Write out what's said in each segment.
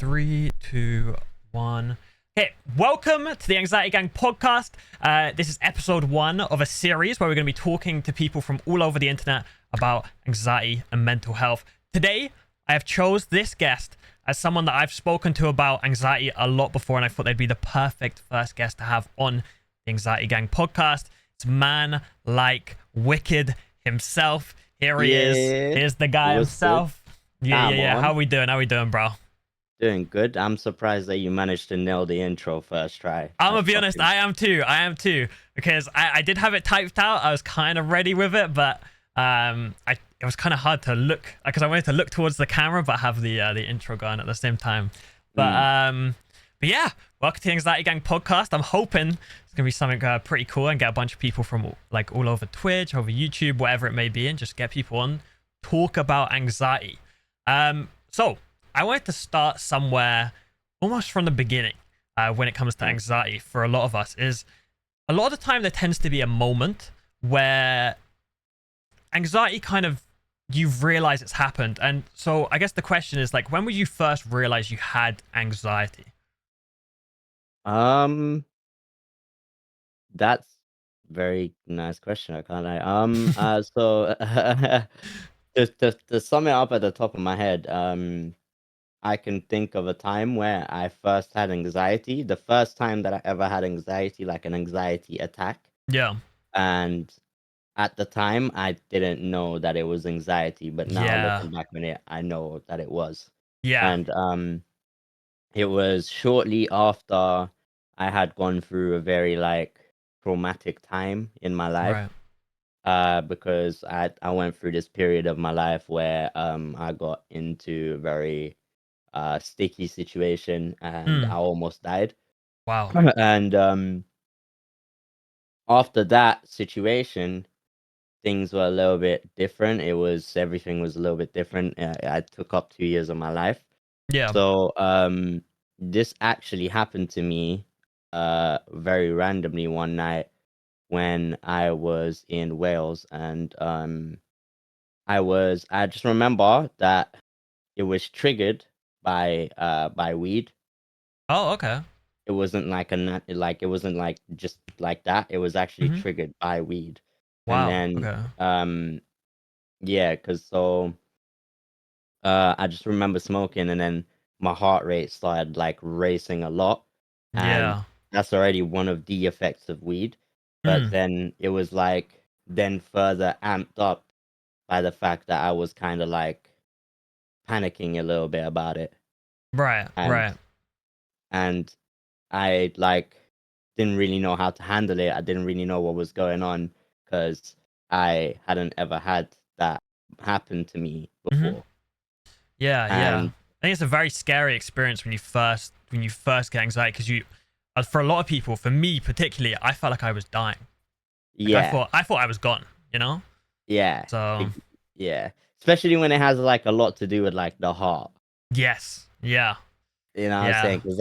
3, 2, 1. Okay, welcome to the Anxiety Gang podcast. This is episode 1 of a series where we're going to be talking to people from all over the internet about anxiety and mental health. Today, I have chose this guest as someone that I've spoken to about anxiety a lot before, and I thought they'd be the perfect first guest to have on the Anxiety Gang podcast. It's a man like Wiked himself. Here he is. Here's the guy himself. Good? Yeah. How we doing, bro? Doing good. I'm surprised that you managed to nail the intro first try. I'm gonna be honest, I am too. Because I did have it typed out. I was kind of ready with it, but it was kind of hard to look, because I wanted to look towards the camera but have the intro going at the same time. But yeah, welcome to the Anxiety Gang podcast. I'm hoping it's gonna be something pretty cool and get a bunch of people from like all over Twitch, over YouTube, whatever it may be, and just get people on, talk about anxiety. So I wanted to start somewhere almost from the beginning when it comes to anxiety. For a lot of us, is a lot of the time there tends to be a moment where anxiety kind of, you've realized it's happened. And so I guess the question is, like, when would you first realize you had anxiety? That's very nice question. I can't lie. So to sum it up at the top of my head, I can think of a time where I first had anxiety. The first time that I ever had anxiety, like an anxiety attack. Yeah. And at the time, I didn't know that it was anxiety, but now looking back on it, I know that it was. Yeah. And it was shortly after I had gone through a very traumatic time in my life. Right. Because I went through this period of my life where I got into a very sticky situation and I almost died. Wow. And after that situation, things were a little bit different. Everything was a little bit different. I took up 2 years of my life. Yeah. So this actually happened to me very randomly one night when I was in Wales, and I just remember that it was triggered by weed. Oh, okay. It wasn't it wasn't like just like that. It was actually triggered by weed. And Wow. then Okay. yeah, because I just remember smoking, and then my heart rate started like racing a lot, and Yeah. that's already one of the effects of weed. But then it was then further amped up by the fact that I was kind of like panicking a little bit about it. Right. and and I didn't really know how to handle it. I didn't really know what was going on because I hadn't ever had that happen to me before. Yeah. And I think it's a very scary experience when you first get anxiety, because for a lot of people, for me particularly, I felt like I was dying. yeah, I thought I was gone, you know? yeah, So yeah, especially when it has like a lot to do with like the heart. yes. Yeah. You know what I'm Yeah. saying? Because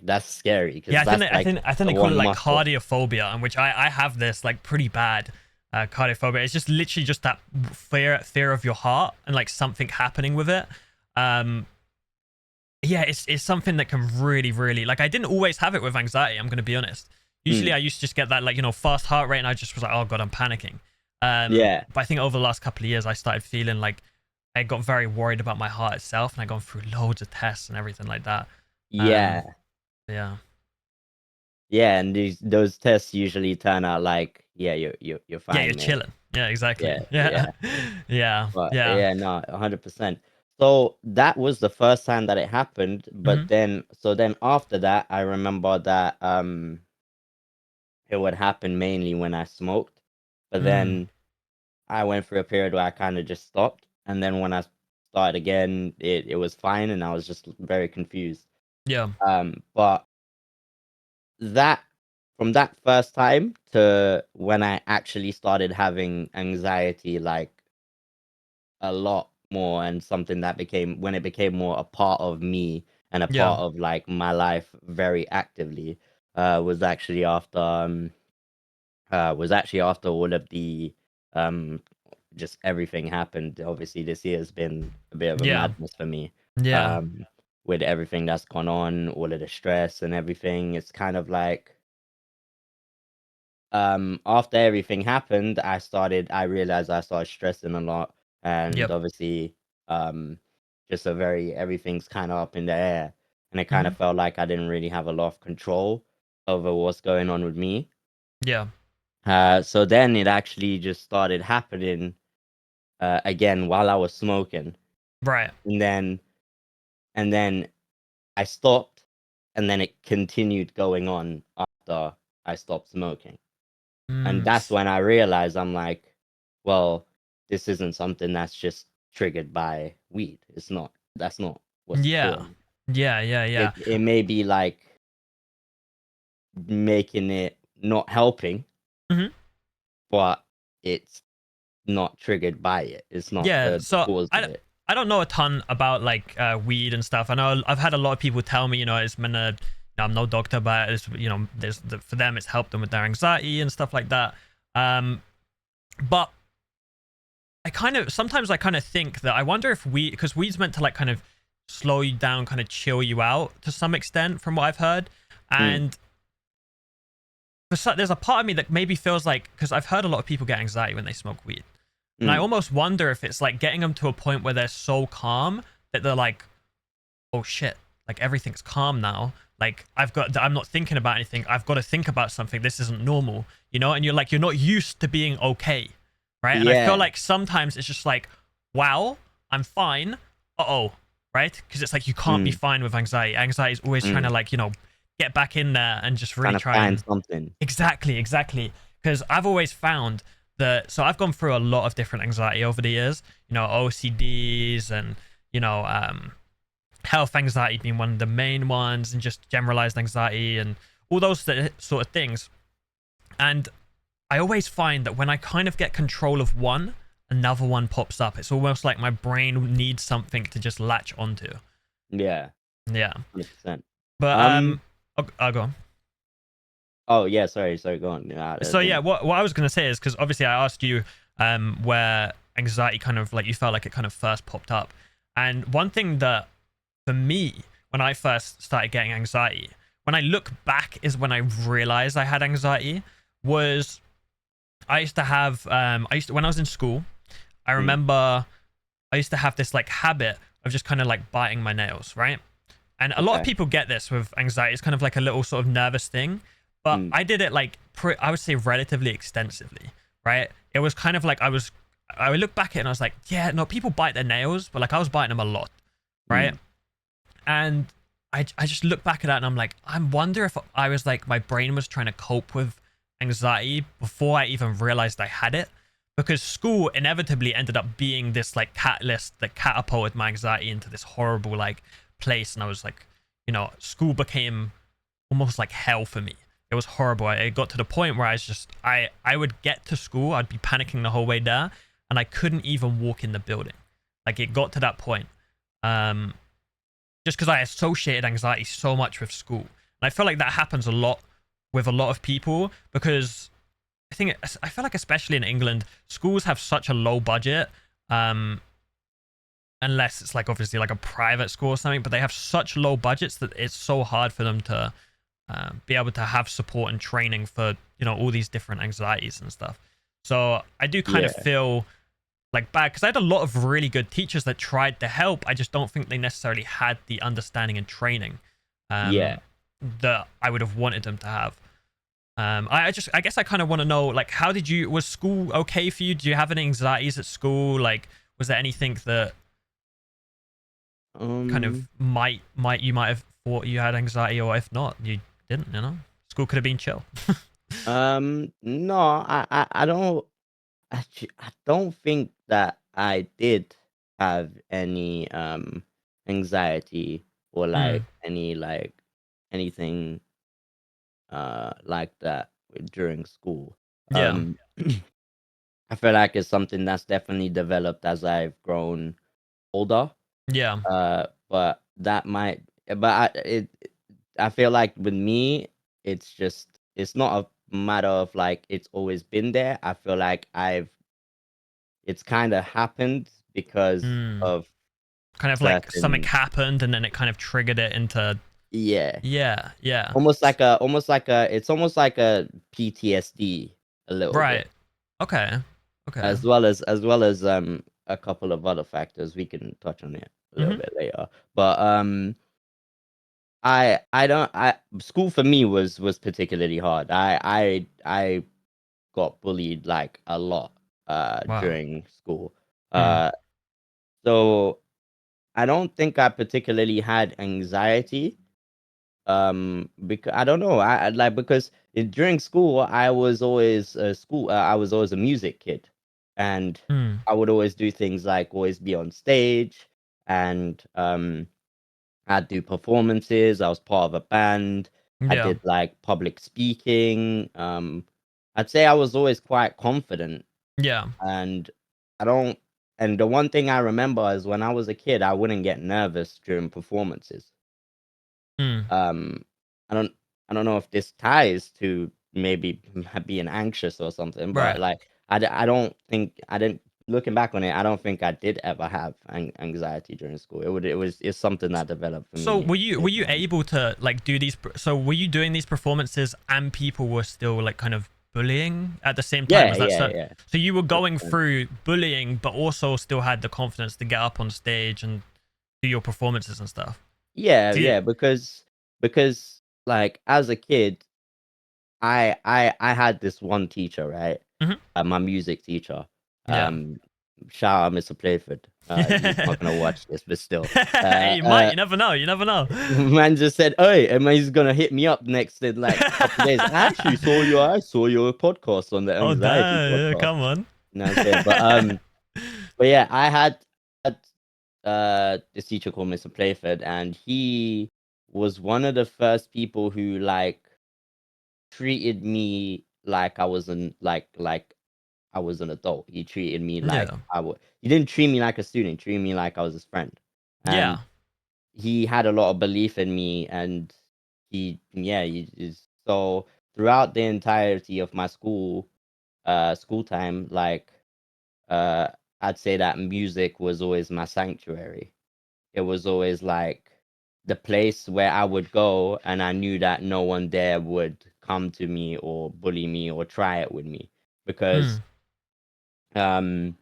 that's scary. Because Yeah, that's I think the they call it one like muscle. cardiophobia, in which I have this like pretty bad cardiophobia. It's just literally just that fear of your heart and like something happening with it. Yeah, it's something that can really, like, I didn't always have it with anxiety, I'm gonna be honest. Usually I used to just get that, like, fast heart rate, and I just was like, oh god, I'm panicking. Yeah. But I think over the last couple of years I started feeling like I got very worried about my heart itself, and I gone through loads of tests and everything like that. Yeah. Yeah. Yeah, and those tests usually turn out like, yeah, you're fine, Yeah, you're mate. chilling. Yeah, exactly. Yeah. Yeah. But Yeah. no, 100%. So that was the first time that it happened, but then after that, I remember that it would happen mainly when I smoked. But then I went through a period where I kind of just stopped, and then when I started again, it was fine, and I was just very confused. Yeah. But that from that first time to when I actually started having anxiety, like a lot more, and something that it became more a part of me and a Yeah. part of like my life very actively, was actually after all of the um just everything happened. Obviously this year has been a bit of a Yeah. madness for me. Yeah. um with everything that's gone on, all of the stress and everything. It's kind of like after everything happened, I realized I started stressing a lot, and Yep. obviously just everything's kind of up in the air, and it kind Hmm. of felt like I didn't really have a lot of control over what's going on with me. Yeah. So then it actually just started happening again while I was smoking, Right. and then I stopped, and then it continued going on after I stopped smoking. And Mm. that's when I realized, I'm like, well, this isn't something that's just triggered by weed. It's not. That's not what's Yeah. doing it. Yeah. Yeah. Yeah. It may be like making it not helping, Hmm. but it's not triggered by it. It's not Yeah. the So cause of it. I don't know a ton about like weed and stuff. I know I've had a lot of people tell me, it's been a, I'm no doctor, but it's, for them it's helped them with their anxiety and stuff like that. But sometimes I kind of think that I wonder if weed, because weed's meant to like kind of slow you down, kind of chill you out to some extent, from what I've heard. Mm, And there's a part of me that maybe feels like, because I've heard a lot of people get anxiety when they smoke weed, and I mm, almost wonder if it's like getting them to a point where they're so calm that they're like, oh shit, like everything's calm now. Like I'm not thinking about anything. I've got to think about something. This isn't normal, and you're like, you're not used to being okay, right? And I feel yeah. like sometimes it's just like, wow, I'm fine. Uh-oh, right? Because it's like you can't be Mm, fine with anxiety. Anxiety is always trying to mm. like, get back in there and just really Trying to try find and something. exactly. Because I've always found that, so I've gone through a lot of different anxiety over the years, OCDs and, you know, um, health anxiety being one of the main ones, and just generalized anxiety and all those sort of things. And I always find that when I kind of get control of one, another one pops up. It's almost like my brain needs something to just latch onto. Yeah, Yeah. 100%. But Um. I'll go on. Oh yeah. Sorry. Go on. I So yeah, didn't. what I was gonna say is, because obviously I asked you where anxiety kind of like, you felt like it kind of first popped up, and one thing that for me, when I first started getting anxiety, when I look back is when I realized I had anxiety, was I used to have when I was in school, I Mm, remember I used to have this like habit of just kind of like biting my nails, right? And a lot of okay. people get this with anxiety. It's kind of like a little sort of nervous thing. But Mm, I did it like, I would say relatively extensively, right? It was kind of like I would look back at it and I was like, yeah, no, people bite their nails, but like I was biting them a lot, right? mm, And I just look back at that and I'm like, I wonder if I was like, my brain was trying to cope with anxiety before I even realized I had it. Because school inevitably ended up being this like catalyst that catapulted my anxiety into this horrible like place. And I was like, school became almost like hell for me. It was horrible. It got to the point where I would get to school, I'd be panicking the whole way there, and I couldn't even walk in the building. Like it got to that point. Um, just because I associated anxiety so much with school. And I feel like that happens a lot with a lot of people, because I feel like especially in England, schools have such a low budget. Um, unless it's like obviously like a private school or something, but they have such low budgets that it's so hard for them to be able to have support and training for all these different anxieties and stuff. So I do kind of yeah. feel like bad, because I had a lot of really good teachers that tried to help. I just don't think they necessarily had the understanding and training Yeah. um, that I would have wanted them to have. I guess I kind of want to know, like, was school okay for you? Do you have any anxieties at school? Like, was there anything that kind of Um. you might have thought you had anxiety, or if not, you didn't? School could have been chill. No, I don't. I don't think that I did have any anxiety or Mm, like anything like that during school. yeah, Um, I feel like it's something that's definitely developed as I've grown older. yeah, But that might, but I feel like with me, it's not a matter of like it's always been there. I feel like it's kind of happened because mm, of Kind of like something certain. happened and then it kind of triggered it into. Yeah, Yeah. it's almost like a PTSD a little Right. bit, Okay. Okay. as well as a couple of other factors. We can touch on it a little Mm-hmm. bit later. But I don't I school for me was particularly hard. I got bullied like a lot Wow. during school. Mm. Uh so I don't think I particularly had anxiety. Because I don't know. Like because during school I was always a music kid, and Mm. I would always do things like always be on stage, and I'd do performances. I was part of a band. I Yeah. did like public speaking. I'd say I was always quite confident, Yeah. and I don't. And the one thing I remember is when I was a kid, I wouldn't get nervous during performances. Mm. Um, I don't I don't know if this ties to maybe being anxious or something, but Right. like I don't think I didn't looking back on it, I don't think I did ever have anxiety during school. It's something that developed for So me were later you on. able to like do these? So were you doing these performances and people were still like kind of bullying at the same time? Yeah, Was that yeah, so? yeah. So you were going 100%. through bullying, but also still had the confidence to get up on stage and do your performances and stuff. Yeah, Do you? yeah, because like as a kid, I had this one teacher, right? Mhm. My music teacher. Yeah. Um, Shout out Mr. Playford. He's not gonna watch this, but still. Hey, you might. You never know. You never know. Man just said, "Hey," and he's gonna hit me up next in like a couple days. I saw your podcast on the Oh anxiety damn! Yeah, podcast. come on. You know what I'm saying? But yeah, had this teacher called Mr. Playford, and he was one of the first people who like treated me like I was an adult. He treated me like Yeah. I would. He didn't treat me like a student. He treated me like I was his friend, and Yeah. he had a lot of belief in me. And he is so throughout the entirety of my school time, like uh, I'd say that music was always my sanctuary. It was always like the place where I would go, and I knew that no one there would come to me or bully me or try it with me because Mm. um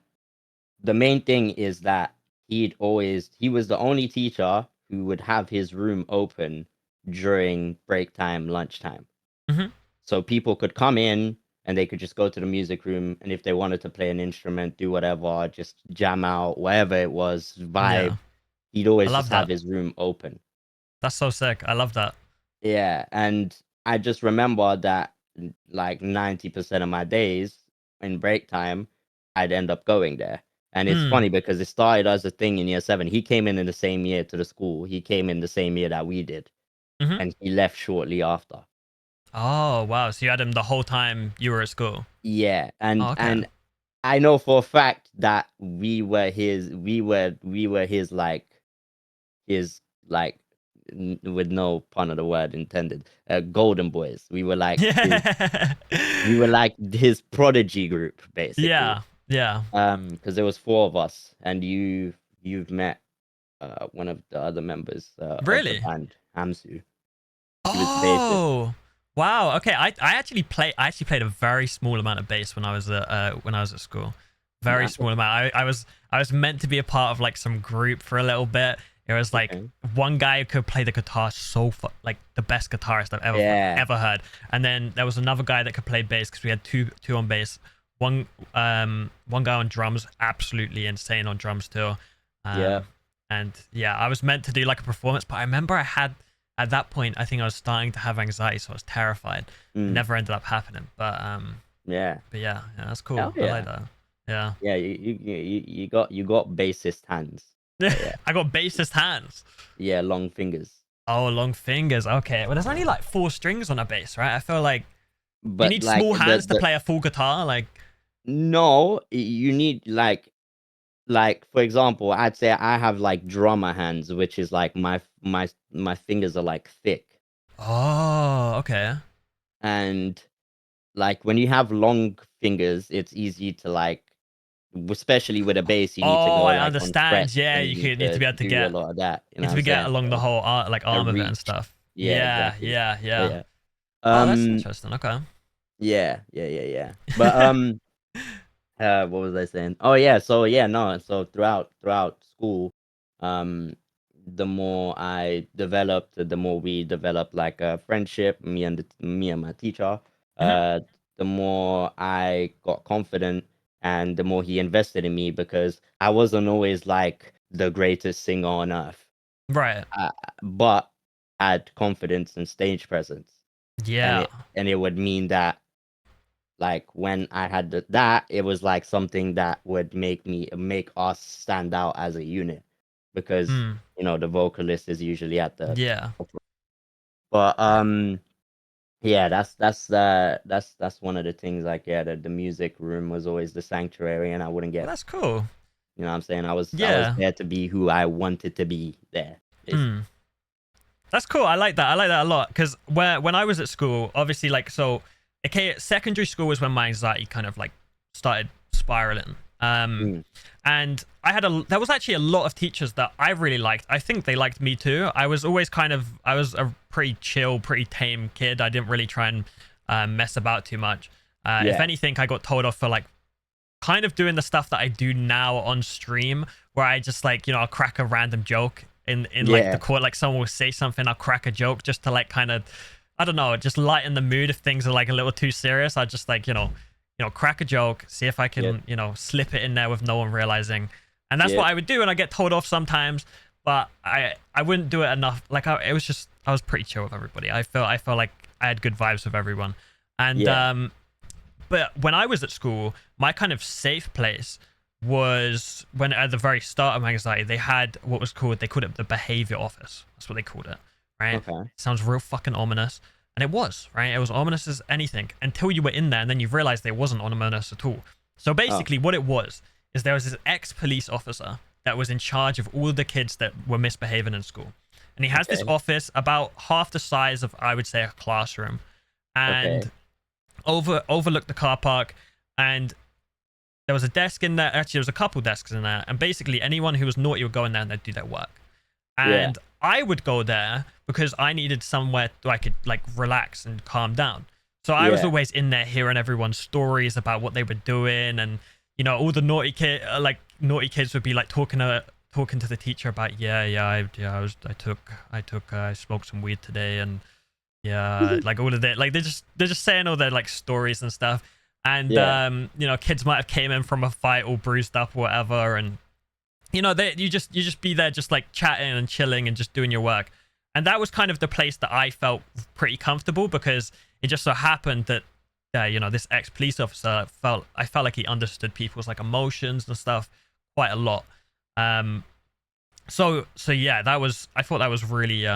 the main thing is that he was the only teacher who would have his room open during break time, lunchtime. Mhm. So people could come in and they could just go to the music room, and if they wanted to play an instrument, do whatever, just jam out, whatever it was, Yeah. vibe, he'd I always just love have that. his room open. That's so sick. I love that. Yeah, and I just remember that like 90% of my days in break time, I'd end up going there. And it's Mm. funny because it started as a thing in year seven. He came in the same year to the school. He came in the same year that we did, Mhm. and he left shortly after. Oh wow! So you had him the whole time you were at school. Yeah, Oh, okay. and I know for a fact that we were his like with no pun of the word intended, golden boys. Yeah. We were like his prodigy group basically. Yeah. Yeah. Because there was four of us, and you've met one of the other members of the Really? band, Hamsu. He was the bassist. Oh. Wow. Okay. I actually played a very small amount of bass when I was at school. Very Nah, small amount. I was meant to be a part of like some group for a little bit. It was like okay. one guy who could play the guitar like the best guitarist I've Yeah, ever heard. And then there was another guy that could play bass because we had two on bass. One guy on drums, absolutely insane on drums too. yeah. Um, and yeah, I was meant to do like a performance, but I remember I had at that point I think I was starting to have anxiety, so I was terrified. It Mm, never ended up happening, yeah. but yeah, that's cool. Hell I like yeah. that. Yeah. Yeah, you got bassist hands. Yeah, I got bassist hands. yeah, long fingers. Oh, long fingers. Okay. Well, there's only like four strings on a bass, right? I feel like you But need like small hands to play a full guitar. Like, no, you need like for example, I'd say I have like drummer hands, which is like my fingers are like thick, oh, okay. and like when you have long fingers, it's easy to like especially with a bass, you need to Oh, go I like on understand. frets, Yeah, and you you need need to to be able to do a get lot of that. You know what I'm saying? along the So whole a arm of it and reach. stuff. Yeah, Yeah, exactly. yeah, So yeah. yeah. Oh, that's Um. interesting. Okay. Yeah. But what was I saying? Oh yeah, so yeah, no, so throughout school, um, the more I developed, the more we developed like a friendship, me and my teacher. Mhm. Uh, the more I got confident, and the more he invested in me because I wasn't always like the greatest singer on earth, Right. uh, but I had confidence and stage presence, and Yeah. it would mean that like when I had that, it was like something that would make us stand out as a unit because Mm. the vocalist is usually at the Yeah. top. But Right. yeah, that's one of the things. Like yeah, the music room was always the sanctuary, and I wouldn't Well, get, that's cool. you know what I'm saying, I was Yeah. there to be who I wanted to be there, Mm. basically. That's cool. I like that. I like that a lot because when I was at school, obviously, like so, okay, secondary school was when my anxiety kind of like started spiraling. Mm, And there was actually a lot of teachers that I really liked. I think they liked me too. I was always I was a pretty chill, pretty tame kid. I didn't really try and mess about too much. If yeah, anything, I got told off for like kind of doing the stuff that I do now on stream, where I just like I'll crack a random joke in like the yeah, court, like someone will say something, I'll crack a joke just to like kind of I don't know, just lighten the mood if things are like a little too serious. I just like crack a joke, see if I yeah, can slip it in there with no one realizing, and that's yeah, what I would do, and I get told off sometimes, but I wouldn't do it enough. Like it was just I was pretty chill with everybody. I felt like I had good vibes with everyone, and yeah. but when I was at school, my kind of safe place was when at the very start of my anxiety, they had what was called, they called it the behavior office. That's what they called it, right? Okay. Sounds real fucking ominous. And it was, right? It was ominous as anything until you were in there and then you realized it wasn't ominous at all. So Oh, basically, what it was is there was this ex police officer that was in charge of all the kids that were misbehaving in school. And he has this okay, office about half the size of, I would say, a classroom. okay, And overlooked the car park, and there was a desk in there. Actually, there was a couple desks in there, and basically anyone who was naughty would go in there and they'd do their work. yeah, And I would go there because I needed somewhere where I could like relax and calm down. So I was yeah, always in there hearing everyone's stories about what they were doing, and all the naughty kids would be like talking to the teacher about I smoked some weed today, and yeah, like all of that, like they're just saying all their like stories and stuff, and yeah, kids might have came in from a fight all bruised up or whatever, and you just be there just like chatting and chilling and just doing your work, and that was kind of the place that I felt pretty comfortable because it just so happened that this ex police officer I felt like he understood people's like emotions and stuff quite a lot. um so yeah, I thought that was really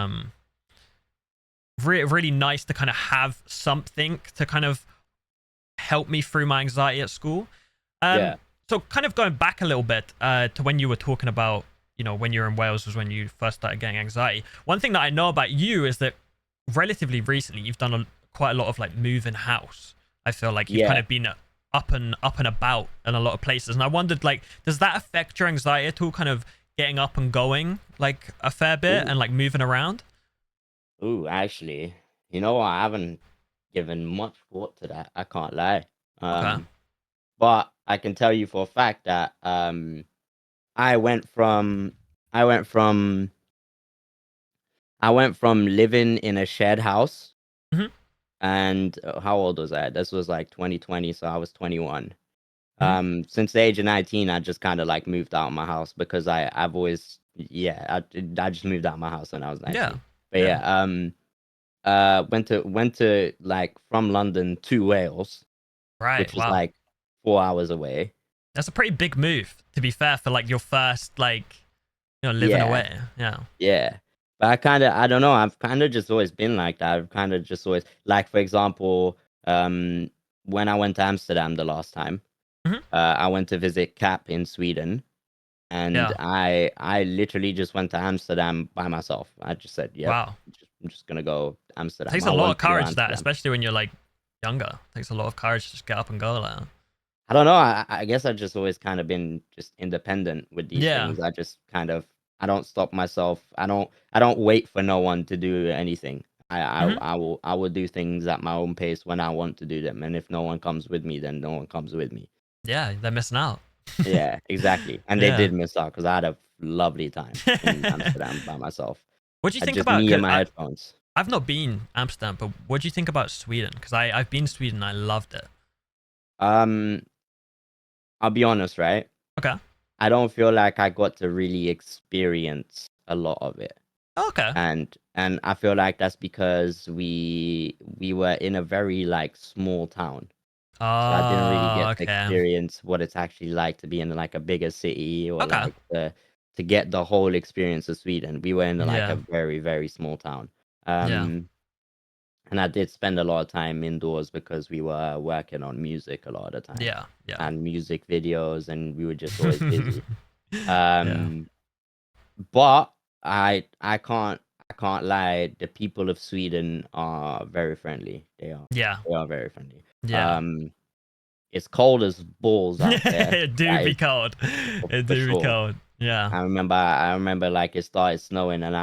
really nice to kind of have something to kind of help me through my anxiety at school. yeah. So kind of going back a little bit to when you were talking about, when you were in Wales was when you first started getting anxiety. One thing that I know about you is that relatively recently you've done quite a lot of like moving house. I feel like you've kind Yeah. of been up and about in a lot of places, and I wondered, like, does that affect your anxiety at all? Kind of getting up and going like a fair bit Ooh. and like moving around. Ooh, actually, I haven't given much thought to that. I can't lie. Okay. Um, but I can tell you for a fact that I went from I went from I went from living in a shared house, Hmm. and how old was I? This was like 2020, so I was 21. Hmm. Since the age of 19, I just kind of like moved out of my house because I've always, yeah, I just moved out of my house when I was Yeah. 19. But Yeah. yeah, went to like from London to Wales, Right. which was Wow. like 4 hours away. That's a pretty big move, to be fair, for like your first like living Yeah, away. Yeah. yeah. But I don't know, I've kind of just always been like that. I've kind of just always, like, for example, when I went to Amsterdam the last time, Hmm. I went to visit Cap in Sweden, and Yeah. I literally just went to Amsterdam by myself. I just said, "Yep, Wow. I'm just gonna go Amsterdam. Takes I a lot want of to go courage, that, Amsterdam." especially when you're like younger. Takes a lot of courage to just get up and go like that. I don't know. I guess I've just always kind of been just independent with these Yeah. things. I just kind of I don't stop myself. I don't wait for no one to do anything. Hmm. I will do things at my own pace when I want to do them. And if no one comes with me, then no one comes with me. Yeah, they're missing out. Yeah, exactly. And they Yeah. did miss out because I had a lovely time in Amsterdam by myself. What do you think Just about? me and Because my headphones. I've not been Amsterdam, but what do you think about Sweden? Because I've been to Sweden, and I loved it. Um, I'll be honest, right? Okay. I don't feel like I got to really experience a lot of it. Okay. And I feel like that's because we were in a very like small town. So I didn't really Oh, get to okay. experience what it's actually like to be in like a bigger city or Okay. like to get the whole experience of Sweden. We were in like a Yeah. very, very small town. Yeah. And I did spend a lot of time indoors because we were working on music a lot of the time Yeah. Yeah. and music videos and we were just always busy. Yeah. Um but I can't lie. The people of Sweden are very friendly. Yeah. They are very friendly. Yeah. Um, it's cold as balls out there. It do That be is cold. It for do be sure. cold. Yeah. I remember like it started snowing and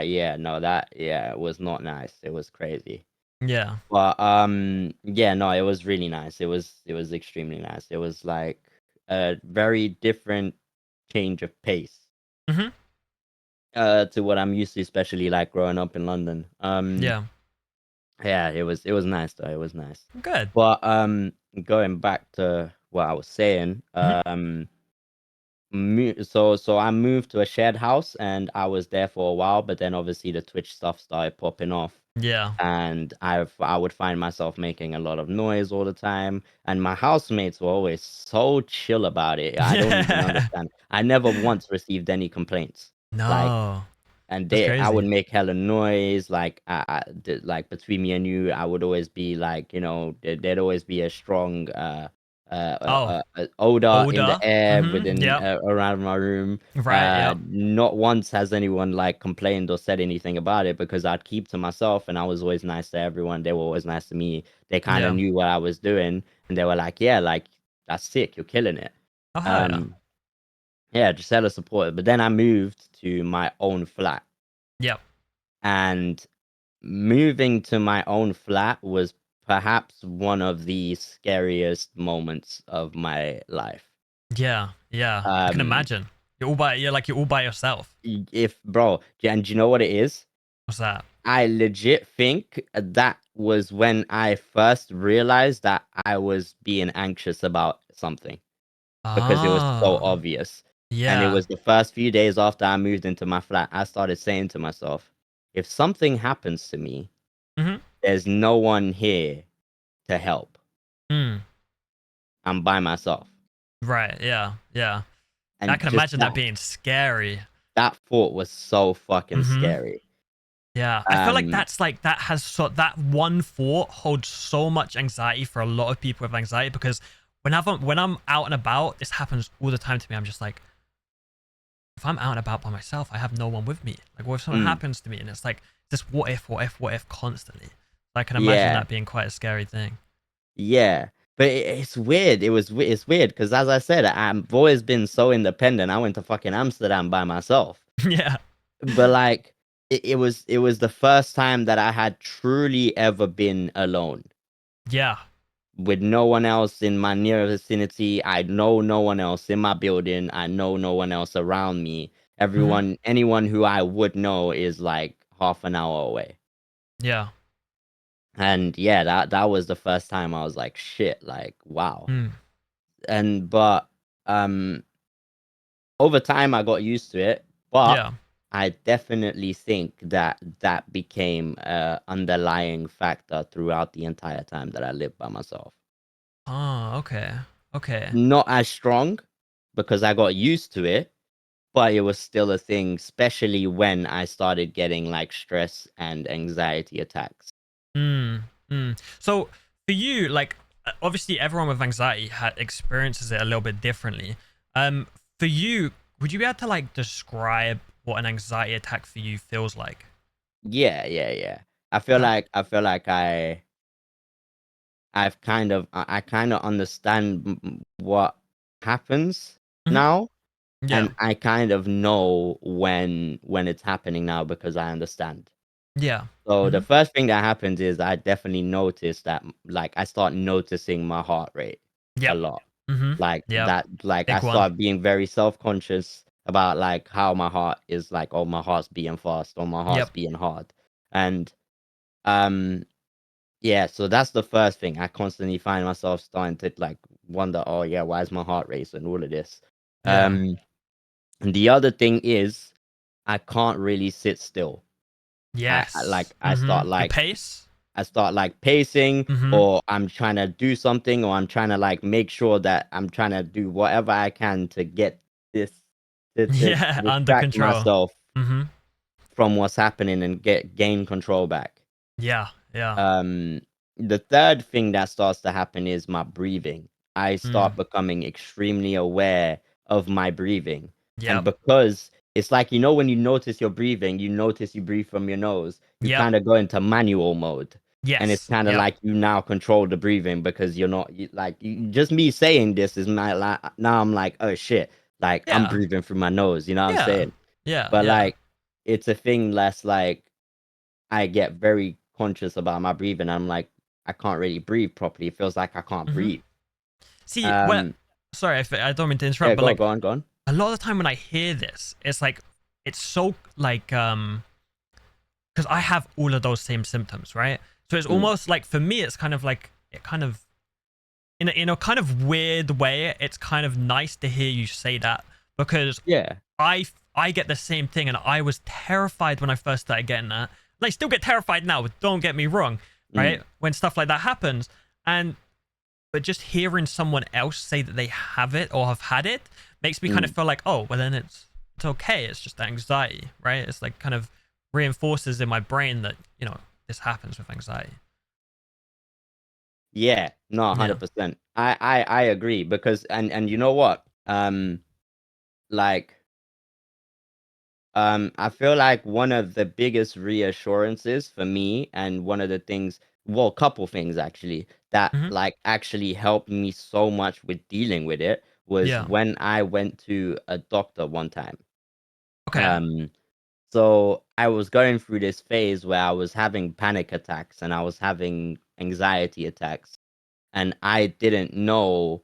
yeah, no, that yeah, it was not nice. It was crazy. Yeah. But yeah, no, it was really nice. It was extremely nice. It was like a very different change of pace Hmm. to what I'm used to, especially like growing up in London. Yeah. Yeah, it was nice though. It was nice. Good. But going back to what I was saying, Hmm. so I moved to a shared house and I was there for a while, but then obviously the Twitch stuff started popping off. Yeah. And I would find myself making a lot of noise all the time, and my housemates were always so chill about it. I don't even Yeah. understand. I never once received any complaints. Like, No. and That's I would crazy. make hella noise. Like, like between me and you, I would always be like, there'd always be a strong Oh, odor in the older. air Hmm. within Yep. around my room. Right. Yep. Not once has anyone like complained or said anything about it because I'd keep to myself and I was always nice to everyone. They were always nice to me. They kind of Yeah. knew what I was doing and they were like, yeah, like that's sick. You're killing it. Oh, hell yeah. Um, yeah, just hella supportive. But then I moved to my own flat, Yep. and moving to my own flat was perhaps one of the scariest moments of my life. Yeah. Yeah. I can Um, imagine. You're all by yourself. if bro, and do you know what it is? What's that? I legit think that was when I first realized that I was being anxious about something because it was so Oh. obvious. And it Yeah. was the first few days after I moved into my flat, I started saying to myself, if something happens to me, Hmm. there's no one here to help. Mm. I'm by myself. Right. Yeah. Yeah. I And can just imagine that being scary. that thought was so fucking Hmm. scary. Yeah, I feel like Um, that's like that one thought holds so much anxiety for a lot of people with anxiety because when I'm out and about, this happens all the time to me. I'm just like, if I'm out and about by myself, I have no one with me. Like, what if something mm, happens to me? And it's like this what if constantly. I can imagine yeah, that being quite a scary thing. yeah. But it's weird. It's weird because as I said, I've always been so independent. I went to fucking Amsterdam by myself. Yeah, But like it was the first time that I had truly ever been alone yeah, with no one else in my near vicinity. I know no one else in my building. I know no one else around me. hmm, Anyone who I would know is like half an hour away. yeah, And yeah, that was the first time I was like, shit, like wow. mm, But um over time I got used to it, but yeah. I definitely think that that became a underlying factor throughout the entire time that I lived by myself. Oh, okay, okay. Not as strong because I got used to it, but it was still a thing, especially when I started getting like stress and anxiety attacks. Mm, mm. So for you, like obviously everyone with anxiety experiences it a little bit differently. For you, would you be able to like describe what an anxiety attack for you feels like? Yeah, yeah, yeah. I feel Okay. like I I kind of understand what happens Mhm. now, Yeah. and I kind of know when it's happening now because I understand. Yeah. So the Mhm. first thing that happens is I definitely notice that, like, I start noticing my heart rate a Yep. lot. Mhm. Like Yep. that, like I Big one. start being very self-conscious about like how my heart is, like, oh, my heart's beating fast or my heart's Yep. beating hard. And um yeah, so that's the first thing. I constantly find myself starting to like wonder, oh yeah, why is my heart racing, all of this. Yeah. And the other thing is I can't really sit still. Yes. I start Your like pace. pacing, Mhm. or I'm trying to do something, or I'm trying to like make sure that I'm trying to do whatever I can to get this to Yeah. Under distract control. myself Mhm. from what's happening and gain control back. Yeah. Yeah. Um, the third thing that starts to happen is my breathing. I Mm. start becoming extremely aware of my breathing. And Yep. because it's like, when you notice your breathing, you notice you breathe from your nose, you Yep. kind of go into manual mode. And it's Yes. kind of Yep. like you now control the breathing because you're not just me saying this is my like now I'm like, oh shit, like I'm Yeah. breathing through my nose, you know what I'm Yeah. saying? Yeah. But Yeah. like it's a thing less like I get very conscious about my breathing. I'm like, I can't really breathe properly. It feels like I can't Mhm. breathe. See, what? Um, Sorry, if I don't mean to yeah, interrupt, but like go on. a lot of the time when I hear this, it's like it's so like because I have all of those same symptoms, right? So it's Mm, almost like for me, it's kind of like it kind of in a kind of weird way. It's kind of nice to hear you say that because yeah. I get the same thing, and I was terrified when I first started getting that. And I still get terrified now, but don't get me wrong, right? Mm, When stuff like that happens, and but just hearing someone else say that they have it or have had it makes me kind of mm. feel like, oh, well then it's okay. It's just anxiety, right? It's like kind of reinforces in my brain that this happens with anxiety. Yeah, no, Yeah. 100%. I agree because and you know what? Like I feel like one of the biggest reassurances for me, and one of the things, well, couple things actually, that Hmm. like actually helped me so much with dealing with it was Yeah. when I went to a doctor one time. Okay. Um, so I was going through this phase where I was having panic attacks and I was having anxiety attacks, and I didn't know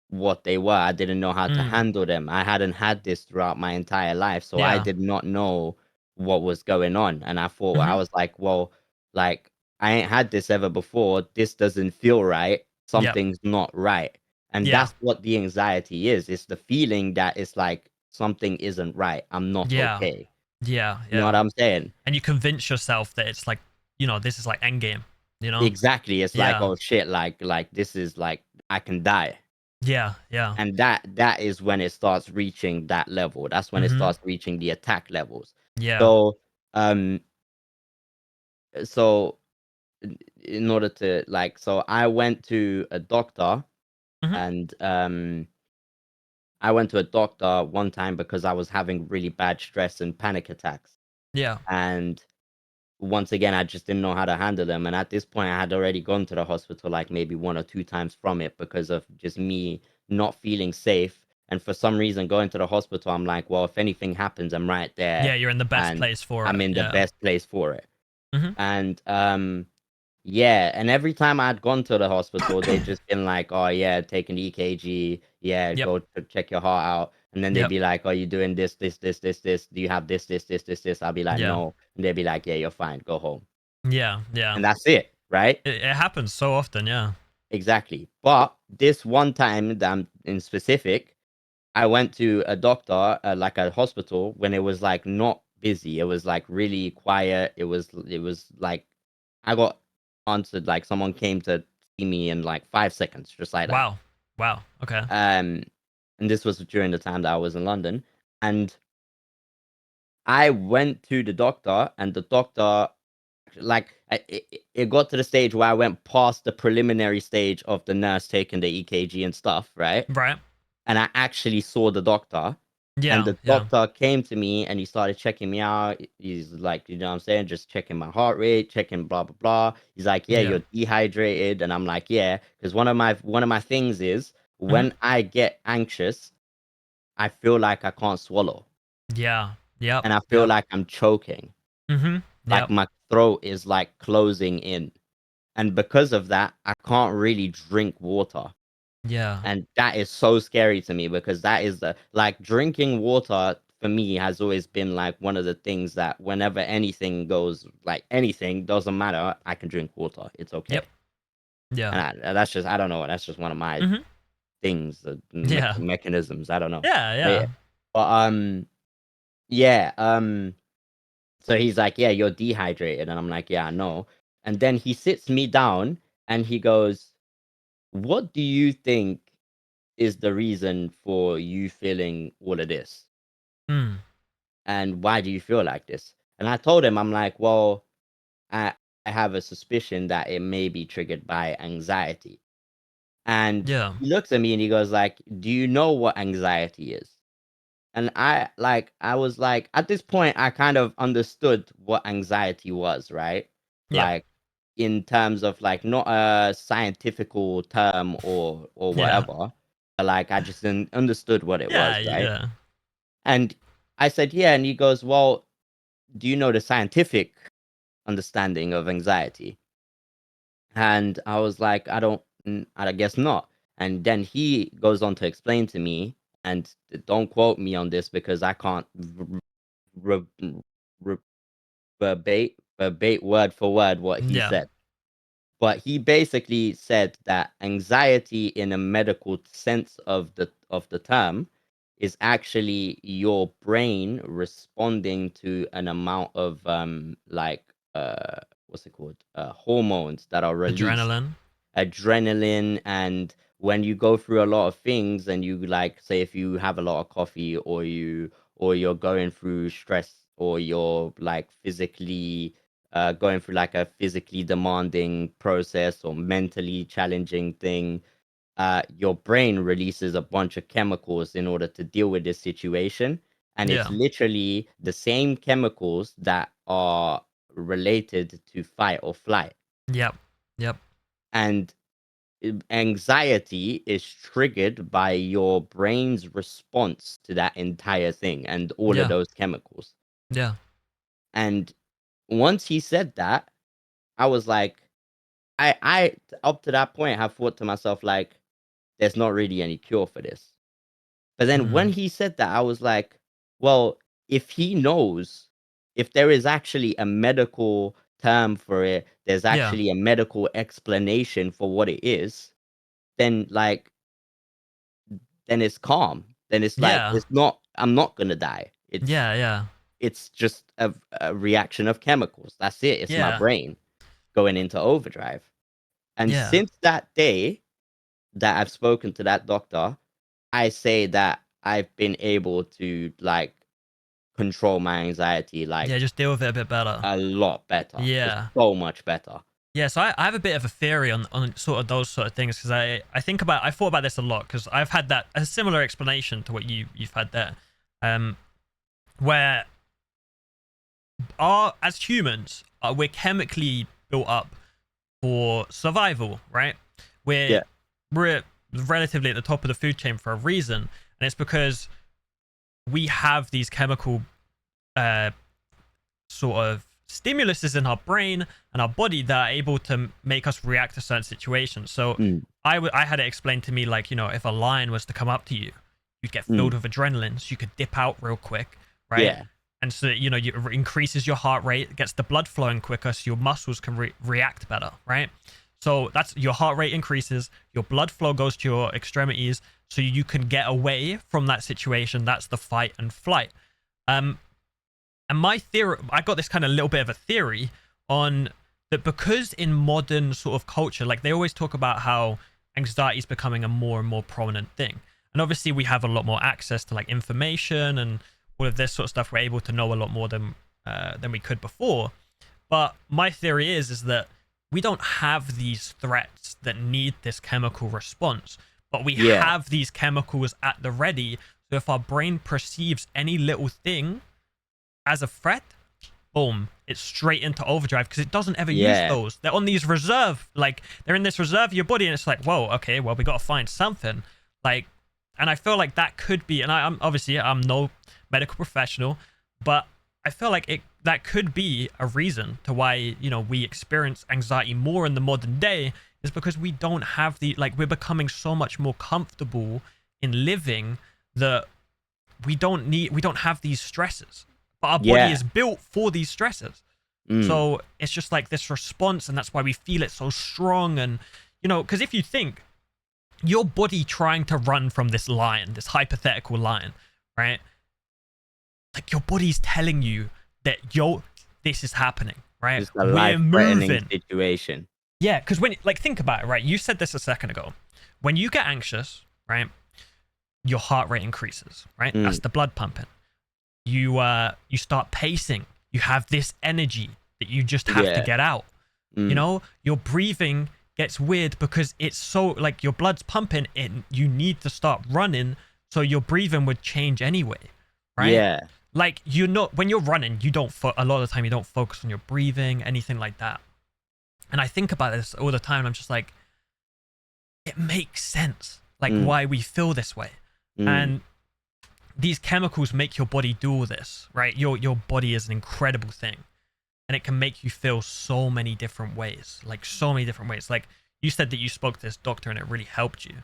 what they were. I didn't know how to Mm. handle them. I hadn't had this throughout my entire life, so I Yeah. did not know what was going on. And I thought, I Hmm. was like, well, like I ain't had this ever before. This doesn't feel right. Yep. Something's not right. And Yeah. that's what the anxiety is. It's the feeling that it's like something isn't right. I'm not Yeah. okay. Yeah. You know what Yeah. I'm saying? And you convince yourself that it's like, this is like endgame, you know? Exactly. It's like, Yeah. oh shit, like this is like I can die. Yeah. Yeah. And that is when it starts reaching that level. That's when it Hmm. starts reaching the attack levels. Yeah. So, um, so in order to like, so I went to a doctor, Hmm. and I went to a doctor one time because I was having really bad stress and panic attacks. Yeah. And once again, I just didn't know how to handle them. And at this point, I had already gone to the hospital like maybe one or two times from it because of just me not feeling safe. And for some reason, going to the hospital, I'm like, well, if anything happens, I'm right there Yeah. You're in the best and place for I'm it. in the Yeah. best place for it. Hmm. And yeah, and every time I'd gone to the hospital, they just been like, "Oh yeah, taking the EKG, yeah, Yep. go to check your heart out." And then they'd Yep. be like, "Are you doing this? Do you have this?" I'll be like, Yeah. "No," and they'd be like, "Yeah, you're fine. Go home." Yeah. Yeah. And that's it, right? It happens so often. Yeah. Exactly. But this one time that I'm in specific, I went to a doctor, like a hospital, when it was like not busy. It was like really quiet. It was like I got answered, like someone came to see me in like 5 seconds, just like that. Wow. Wow. Okay. Um, and this was during the time that I was in London, and I went to the doctor, and the doctor, like, it got to the stage where I went past the preliminary stage of the nurse taking the EKG and stuff, right? Right. And I actually saw the doctor, And Yeah. the Yeah. doctor came to me and he started checking me out. He's like, you know what I'm saying? Just checking my heart rate, checking blah blah blah. He's like, yeah, Yeah. you're dehydrated. And I'm like, yeah, because one of my things is Hmm. when I get anxious, I feel like I can't swallow. Yeah. Yep. And I feel Yep. like I'm choking. Hmm. Like Yep. my throat is like closing in. And because of that, I can't really drink water. Yeah. And that is so scary to me because that is the like drinking water for me has always been like one of the things that whenever anything goes like anything doesn't matter, I can drink water. It's Yep. okay. Yeah. And that's just I don't know. That's just one of my Hmm. things, Yeah. mechanisms. I don't know. Yeah. But yeah, Yeah. but yeah. So he's like, yeah, you're dehydrated, and I'm like, yeah, I know. And then he sits me down and he goes, what do you think is the reason for you feeling all of this? Mm. And why do you feel like this? And I told him, I'm like, well, I have a suspicion that it may be triggered by anxiety. And Yeah. he looks at me and he goes like, do you know what anxiety is? And I was like, at this point, I kind of understood what anxiety was, right? Yeah. Like in terms of like not a scientifical term or Yeah. whatever, but like I just understood what it Yeah. was, right? Yeah. And I said, yeah, and he goes, well, do you know the scientific understanding of anxiety? And I was like, I guess not. And then he goes on to explain to me, and don't quote me on this because I can't re- re- verbate word for word what he Yeah. said. But he basically said that anxiety in a medical sense of the term is actually your brain responding to an amount of like what's it called hormones that are released, Adrenaline. adrenaline. And when you go through a lot of things and you like say if you have a lot of coffee or you're going through stress or you're like physically going through like a physically demanding process or mentally challenging thing, your brain releases a bunch of chemicals in order to deal with this situation. And it's Yeah. literally the same chemicals that are related to fight or flight. Yep. Yep. And anxiety is triggered by your brain's response to that entire thing and all of Yeah. those chemicals. Yeah. And once he said that, I was like, I up to that point have thought to myself like, there's not really any cure for this. But then when Mm. he said that, I was like, well, if he knows, if there is actually a medical term for it, there's Yeah. actually a medical explanation for what it is, then like then it's calm. Then it's like Yeah. it's not. I'm not gonna die. Yeah. Yeah. It's just a reaction of chemicals. That's it. It's my Yeah. brain going into overdrive. And Yeah. since that day that I've spoken to that doctor, I say that I've been able to like control my anxiety like Yeah. Just deal with it a bit better. a lot better. Just Yeah. so much better. Yeah, so I have a bit of a theory on sort of those sort of things because I thought about this a lot because I've had that a similar explanation to what you've had there, where as humans we're chemically built up for survival, right? We're Yeah. we're relatively at the top of the food chain for a reason, and it's because we have these chemical uh, sort of stimuluses in our brain and our body that are able to make us react to certain situations. So Mm, I had it explained to me like, you know, if a lion was to come up to you, you'd get filled mm, with adrenaline, so you could dip out real quick, right? yeah. And so, you know, it increases your heart rate, gets the blood flowing quicker, so your muscles can react better, right? So that's your heart rate increases, your blood flow goes to your extremities, so you can get away from that situation. That's the fight and flight. Um, and my theory, I got this kind of little bit of a theory on that because in modern sort of culture, like they always talk about how anxiety is becoming a more and more prominent thing. And obviously we have a lot more access to like information and all of this sort of stuff. We're able to know a lot more than we could before. But my theory is that we don't have these threats that need this chemical response, but we Yeah. have these chemicals at the ready. So if our brain perceives any little thing as a threat, boom, it's straight into overdrive because it doesn't ever use those. They're on these reserve, like they're in this reserve of your body, and it's like, whoa, okay, well, we got to find something. Like, and I feel like that could be, and I'm obviously I'm no medical professional, but I feel like that could be a reason to why, you know, we experience anxiety more in the modern day, is because we don't have we're becoming so much more comfortable in living that we don't have these stresses, but our body is built for these stresses. So it's just like this response, and that's why we feel it so strong. And, you know, because if you think your body trying to run from this lion, this hypothetical lion, right? Like your body's telling you that, this is happening, right? It's a life-threatening situation. Yeah, because when, like, think about it, right? You said this a second ago. When you get anxious, right, your heart rate increases, right? That's the blood pumping. You start pacing. You have this energy that you just have to get out. You know, your breathing gets weird because it's so, like, your blood's pumping and you need to start running, so your breathing would change anyway, right? Yeah. Like, when you're running, a lot of the time you don't focus on your breathing, anything like that. And I think about this all the time, and I'm just like, it makes sense, like, why we feel this way. And these chemicals make your body do all this, right? Your body is an incredible thing, and it can make you feel so many different ways, like so many different ways. Like, you said that you spoke to this doctor and it really helped you.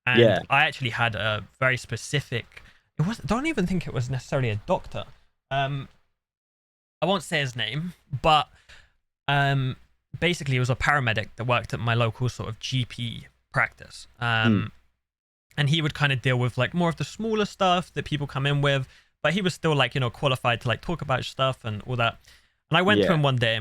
And I actually had a very specific, don't even think it was necessarily a doctor. I won't say his name, but basically it was a paramedic that worked at my local sort of GP practice. And he would kind of deal with, like, more of the smaller stuff that people come in with, but he was still, like, you know, qualified to, like, talk about stuff and all that. And I went to him one day,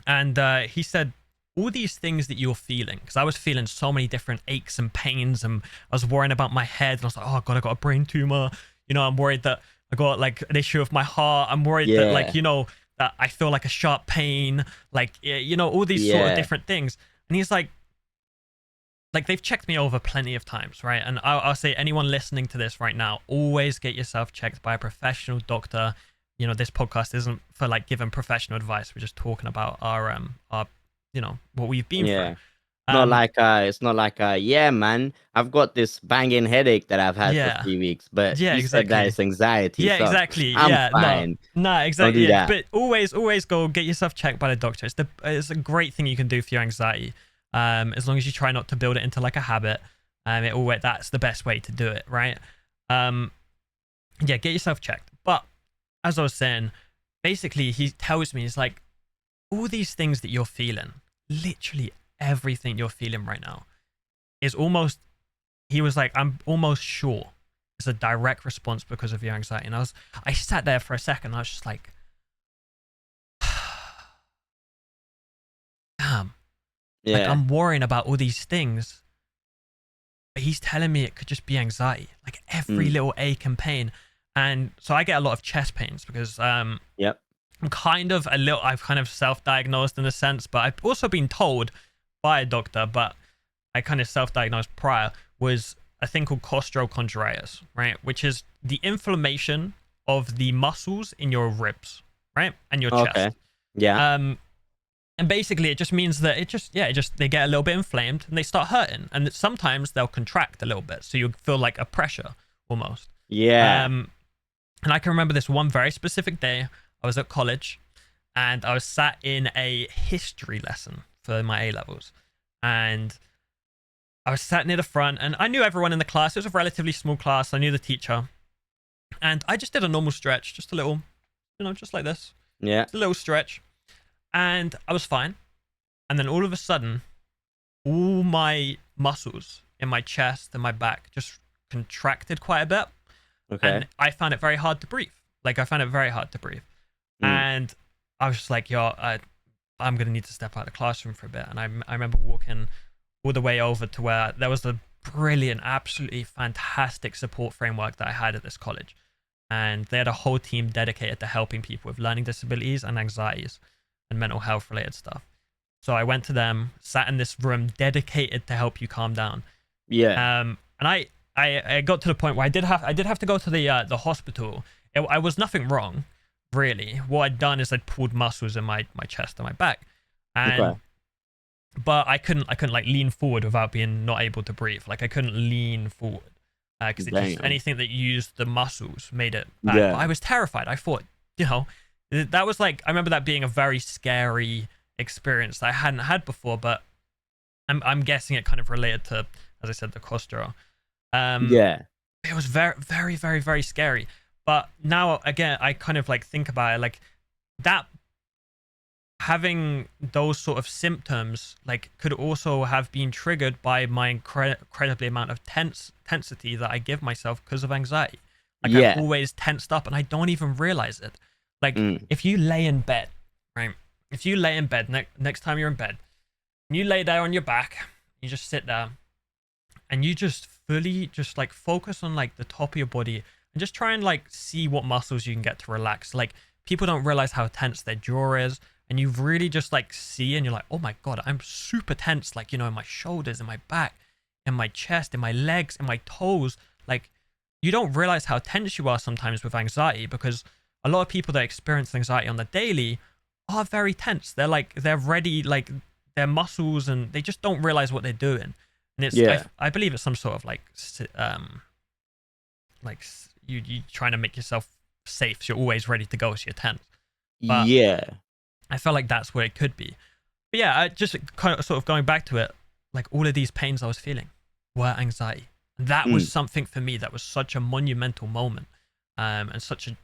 and he said, all these things that you're feeling, because I was feeling so many different aches and pains, and I was worrying about my head, and I was like, oh God, I got a brain tumor. You know, I'm worried that I got, like, an issue with my heart. I'm worried that, like, you know, that I feel like a sharp pain, like, you know, all these sort of different things. And he's like, they've checked me over plenty of times, right? And I'll say, anyone listening to this right now, always get yourself checked by a professional doctor. You know, this podcast isn't for, like, giving professional advice. We're just talking about our you know, what we've been through. It's not like yeah, man, I've got this banging headache that I've had for 3 weeks, but you said that it's anxiety. Yeah, so exactly. I'm fine. No, exactly. Don't do that. But always go get yourself checked by the doctor. It's a great thing you can do for your anxiety. As long as you try not to build it into, like, a habit. That's the best way to do it, right? Get yourself checked. But as I was saying, basically he tells me, it's like, all these things that you're feeling, literally everything you're feeling right now, is almost, he was like, I'm almost sure it's a direct response because of your anxiety. And I sat there for a second, and I was just like, damn. Like, I'm worrying about all these things, but he's telling me it could just be anxiety, like every little ache and pain. And so I get a lot of chest pains because I'm kind of I've kind of self-diagnosed in a sense, but I've also been told by a doctor, but I kind of self-diagnosed prior, was a thing called costochondritis, right? Which is the inflammation of the muscles in your ribs, right? And your chest. And basically it just means that they get a little bit inflamed and they start hurting, and sometimes they'll contract a little bit, so you feel like a pressure almost. And I can remember this one very specific day. I was at college and I was sat in a history lesson for my A-levels, and I was sat near the front, and I knew everyone in the class. It was a relatively small class. I knew the teacher, and I just did a normal stretch, just a little, you know, just like this. Just a little stretch. And I was fine. And then all of a sudden, all my muscles in my chest and my back just contracted quite a bit. And I found it very hard to breathe. And I was just like, yo, I'm going to need to step out of the classroom for a bit. And I remember walking all the way over to where there was a brilliant, absolutely fantastic support framework that I had at this college. And they had a whole team dedicated to helping people with learning disabilities and anxieties and mental health related stuff. So I went to them, sat in this room dedicated to help you calm down. And I got to the point where I did have to go to the hospital. I was nothing wrong, really. What I'd done is I'd pulled muscles in my chest and my back, and Okay. but I couldn't like lean forward without being not able to breathe. Like I couldn't lean forward because it just Damn. anything that used the muscles made it bad. But Yeah. I was terrified. I thought, you know, that was like I remember that being a very scary experience that I hadn't had before. But I'm guessing it kind of related to, as I said, the Costro. Yeah. It was very, very, very, very scary. But now again, I kind of like think about it like that. Having those sort of symptoms like could also have been triggered by my incredibly amount of tensity that I give myself because of anxiety. Like I'm Yeah. always tensed up and I don't even realize it. Like Mm. if you lay in bed, right? If you lay in bed next time you're in bed, and you lay there on your back, you just sit there and you just fully just like focus on like the top of your body and just try and like see what muscles you can get to relax. Like people don't realize how tense their jaw is, and you really just like see and you're like, oh my god, I'm super tense, like, you know, in my shoulders, in my back, in my chest, in my legs, in my toes. Like you don't realize how tense you are sometimes with anxiety, because a lot of people that experience anxiety on the daily are very tense. They're ready, like their muscles, and they just don't realize what they're doing. And it's Yeah. I believe it's some sort of like you trying to make yourself safe, so you're always ready to go, so you're tense. But Yeah. I felt like that's what it could be. But yeah, I just kind of sort of going back to it, like all of these pains I was feeling were anxiety. And that was Mm. something for me that was such a monumental moment, and such a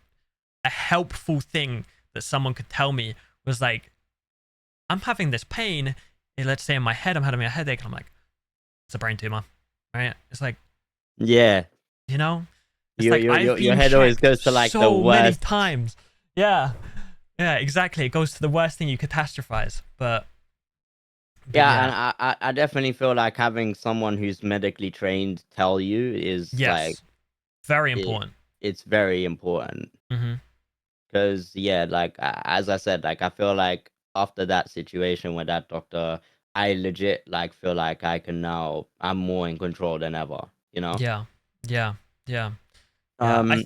helpful thing that someone could tell me was like, I'm having this pain, let's say in my head, I'm having a headache, and I'm like, it's a brain tumor, right? It's like, Yeah. you know, it's like I've Your been head always checked goes to like the so many worst. times. Yeah, yeah, exactly. It goes to the worst thing, you catastrophize. But Yeah, yeah, and I definitely feel like having someone who's medically trained tell you is like yes, very it, important. it's very important. Mm-hmm. Because yeah, like as I said, like I feel like after that situation with that doctor, I legit like feel like I'm more in control than ever, you know? Yeah, yeah, yeah, yeah. Um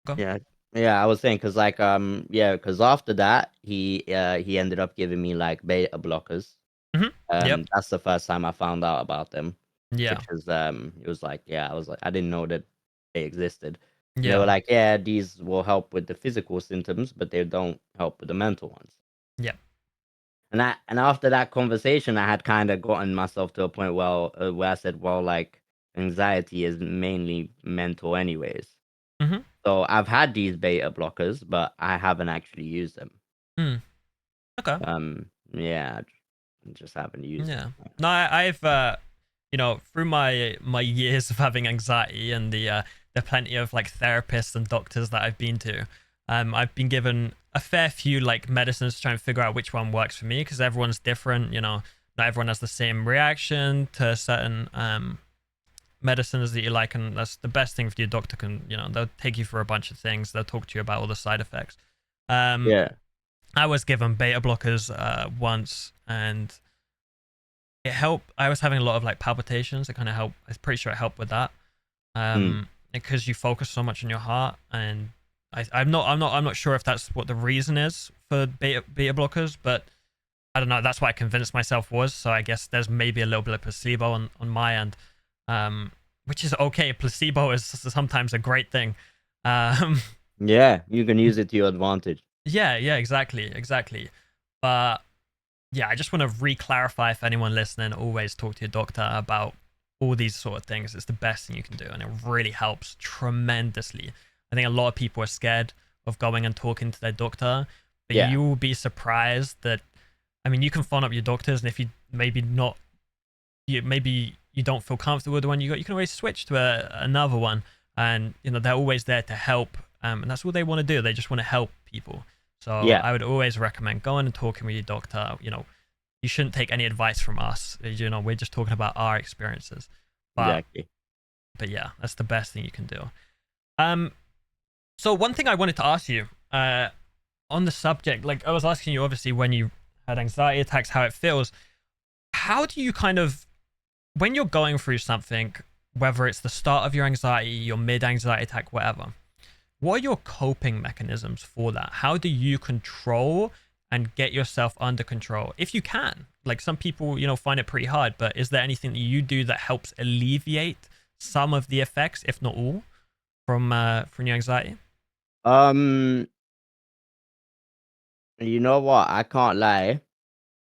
Go. yeah. Yeah, I was saying because like yeah, because after that he ended up giving me like beta blockers. Mm-hmm. Yep. That's the first time I found out about them, Yeah. which is it was like, yeah, I was like, I didn't know that they existed. And they were Yeah. like, yeah, these will help with the physical symptoms, but they don't help with the mental ones. Yep. And after that conversation, I had kind of gotten myself to a point where I said, well, like anxiety is mainly mental, anyways. Mm-hmm. So I've had these beta blockers, but I haven't actually used them. Mm. Okay. Yeah, I just haven't used Yeah. them. No, I've you know, through my years of having anxiety and the plenty of like therapists and doctors that I've been to, I've been given a fair few like medicines to try and figure out which one works for me, because everyone's different. You know, not everyone has the same reaction to certain medicines that you like, and that's the best thing for your doctor can, you know, they'll take you through a bunch of things. They'll talk to you about all the side effects. Um, Yeah. I was given beta blockers once, and it helped. I was having a lot of like palpitations. It kind of helped. I'm pretty sure it helped with that. Mm. Because you focus so much on your heart, and I'm not sure if that's what the reason is for beta blockers, but I don't know. That's what I convinced myself was. So I guess there's maybe a little bit of placebo on my end, which is okay. Placebo is sometimes a great thing. Um, Yeah, you can use it to your advantage. yeah, exactly. But yeah, I just want to re-clarify, if anyone listening, always talk to your doctor about all these sort of things. It's the best thing you can do, and it really helps tremendously. I think a lot of people are scared of going and talking to their doctor, but Yeah. you will be surprised that, I mean, you can phone up your doctors, and if you maybe you don't feel comfortable with the one you got, you can always switch to another one, and you know they're always there to help, and that's what they want to do. They just want to help people. So Yeah. I would always recommend going and talking with your doctor. You know, you shouldn't take any advice from us. You know, we're just talking about our experiences. But Exactly. yeah, that's the best thing you can do. So one thing I wanted to ask you, on the subject, like I was asking you, obviously, when you had anxiety attacks, how it feels. How do you kind of, when you're going through something, whether it's the start of your anxiety, your mid-anxiety attack, whatever. What are your coping mechanisms for that? How do you control and get yourself under control if you can? Like some people, find it pretty hard, but is there anything that you do that helps alleviate some of the effects, if not all, from your anxiety? Um, you know what? I can't lie.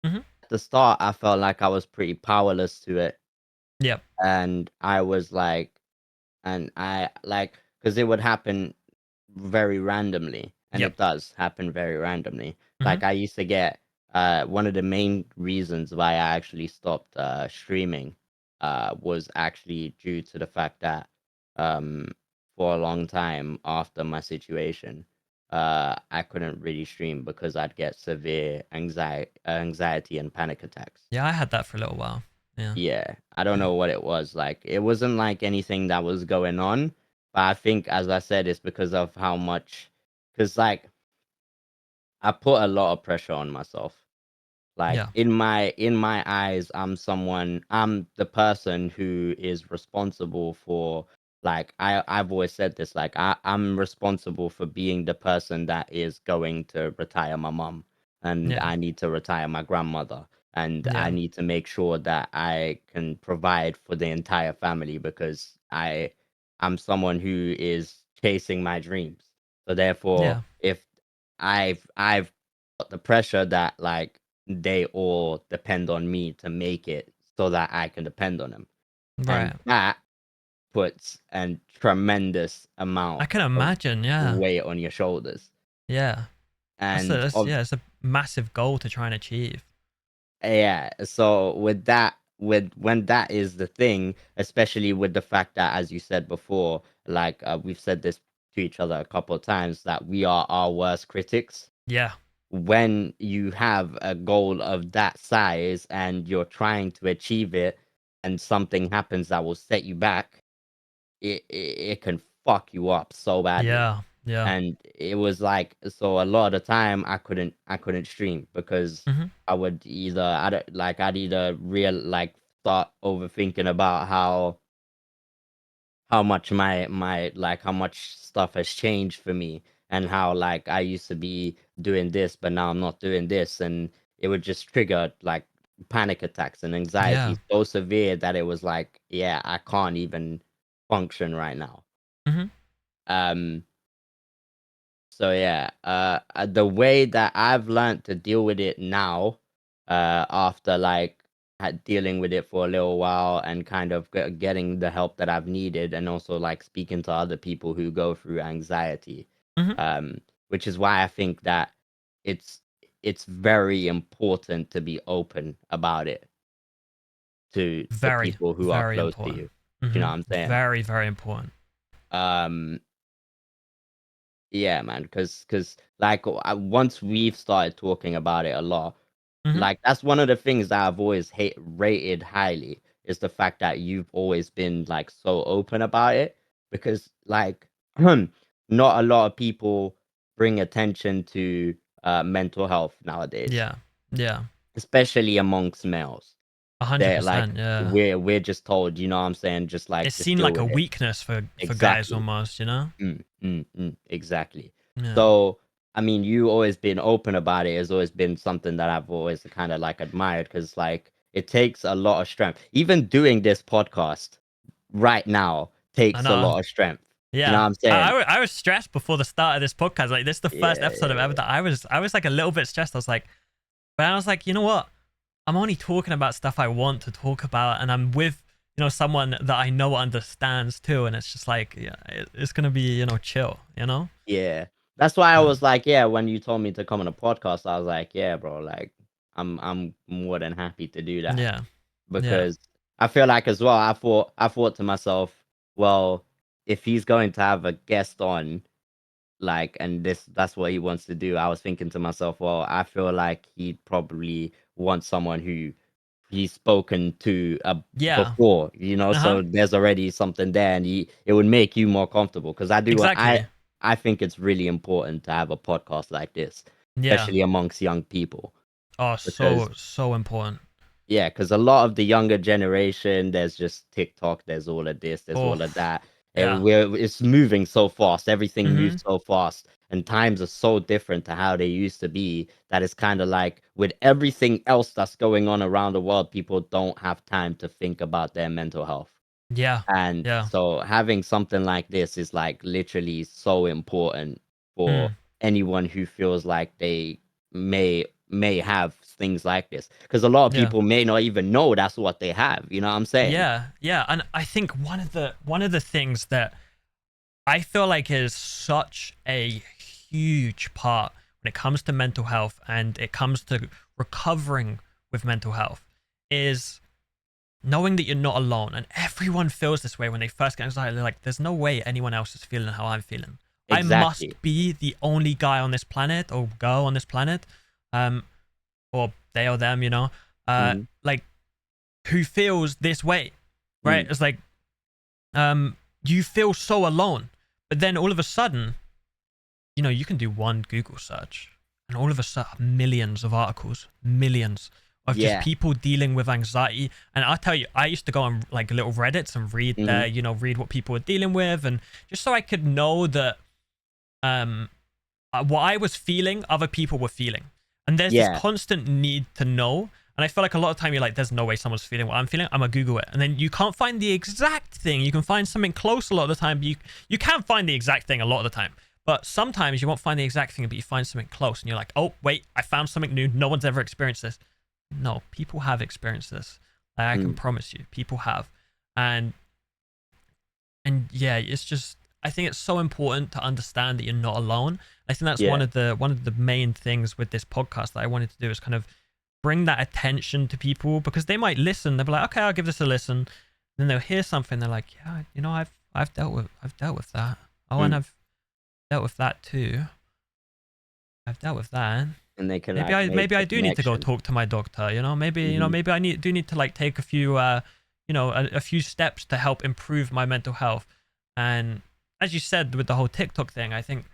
Mm-hmm. At the start, I felt like I was pretty powerless to it, Yep. and I was like, and I like, because it would happen very randomly, and Yep. it does happen very randomly. Mm-hmm. Like I used to get one of the main reasons why I actually stopped streaming was actually due to the fact that um for a long time after my situation I couldn't really stream because I'd get severe anxiety and panic attacks. Yeah, I had that for a little while. Yeah. Yeah, I don't Yeah. know what it was. Like, it wasn't like anything that was going on, but I think, as I said, it's because of how much, because like I put a lot of pressure on myself. Like Yeah. in my eyes, I'm the person who is responsible for, like, I've always said this, like I'm responsible for being the person that is going to retire my mom, and Yeah. I need to retire my grandmother, and I Yeah. need to make sure that I can provide for the entire family because I'm someone who is chasing my dreams. So therefore, Yeah. if I've got the pressure that, like, they all depend on me to make it so that I can depend on them. And Right. that puts a tremendous I amount can of imagine. Yeah. weight on your shoulders. Yeah. And of It's a massive goal to try and achieve. Yeah, so with when that is the thing, especially with the fact that, as you said before, like we've said this to each other a couple of times, that we are our worst critics. Yeah. When you have a goal of that size and you're trying to achieve it and something happens that will set you back, it can fuck you up so badly. Yeah. Yeah. And it was like, so a lot of the time I couldn't stream because Mm-hmm. I would either I'd either real like start overthinking about how much my like how much stuff has changed for me, and how, like, I used to be doing this but now I'm not doing this, and it would just trigger like panic attacks and Yeah. anxiety so severe that it was like, yeah, I can't even function right now. Mm-hmm. um so yeah, the way that I've learned to deal with it now, after like dealing with it for a little while and kind of getting the help that I've needed, and also like speaking to other people who go through anxiety, Mm-hmm. um, which is why I think that it's it's very important to be open about it to the Very, people who are very close to important. you. You know Mm-hmm. what I'm saying? Very, very important. Um, Yeah, man, because like once we've started talking about it a lot, Mm-hmm. like that's one of the things that I've always rated highly, is the fact that you've always been like so open about it, because like not a lot of people bring attention to mental health nowadays, Yeah. Yeah. especially amongst males. They're like, 100%. Yeah. we're just told, you know what I'm saying, just like It's just seen deal like a with it. weakness for guys Exactly. almost. Exactly. Yeah. So, I mean, you always been open about it. Has always been something that I've always kind of like admired, because like it takes a lot of strength. Even doing this podcast right now I takes a know. lot of strength. You know Yeah. what I'm saying? I was stressed before the start of this podcast. Like this is the first Yeah, episode I've ever yeah, done. I was like a little bit stressed. But I was like, you know what? I'm only talking about stuff I want to talk about, and I'm with someone that I know understands too, and it's just like, yeah, it's gonna be chill. yeah. That's why I Yeah. was like, yeah, when you told me to come on a podcast, I was like, yeah, bro, like I'm more than happy to do that. Yeah. Yeah. Because I feel like, as well, I thought to myself, well, if he's going to have a guest on, like, and that's what he wants to do, I was thinking to myself, well, I feel like he'd probably want someone who he's spoken to Yeah. before, Uh huh. so there's already something there, and it would make you more comfortable, because Exactly. I think it's really important to have a podcast like this, Yeah. especially amongst young people, Oh, because so important. Yeah, because a lot of the younger generation, there's just TikTok, there's all of this, there's Oh, all of that. yeah. It's moving so fast, everything Mm-hmm. moves so fast, and times are so different to how they used to be that it's kind of like with everything else that's going on around the world, people don't have time to think about their mental health. Yeah. And Yeah. so having something like this is like literally so important for Mm. anyone who feels like they may have things like this, because a lot of Yeah. people may not even know that's what they have, you know what I'm saying? Yeah. Yeah. And I think one of the things that I feel like is such a huge part when it comes to mental health and it comes to recovering with mental health is knowing that you're not alone. And everyone feels this way when they first get anxiety. They're like, there's no way anyone else is feeling how I'm feeling. I Exactly. must be the only guy on this planet or girl on this planet, um, or they or them, Hmm. like who feels this way, right? Mm. It's like, you feel so alone, but then all of a sudden, you can do one Google search and all of a sudden millions of articles, millions of just Yeah. people dealing with anxiety. And I'll tell you, I used to go on like little Reddits and read Hmm. there, read what people were dealing with, and just so I could know that um what I was feeling, other people were feeling. And there's this Yeah. constant need to know. And I feel like a lot of time you're like, there's no way someone's feeling what I'm feeling. I'm gonna Google it. And then you can't find the exact thing. You can find something close a lot of the time. But you can find the exact thing a lot of the time. But sometimes you won't find the exact thing, but you find something close. And you're like, oh, wait, I found something new. No one's ever experienced this. No, people have experienced this. I can Mm. promise you, people have. And yeah, it's just, I think it's so important to understand that you're not alone. I think that's one Yeah. of the main things with this podcast that I wanted to do is kind of bring that attention to people, because they might listen, they'll be like, okay, I'll give this a listen. Then they'll hear something, they're like, yeah, I've dealt with that. Oh, and Mm. I've dealt with that too. I've dealt with that. And they can Maybe like I make maybe I the do need to go connection. talk to my doctor, maybe Hmm. maybe I do need to like take a few a few steps to help improve my mental health. And as you said with the whole TikTok thing, I think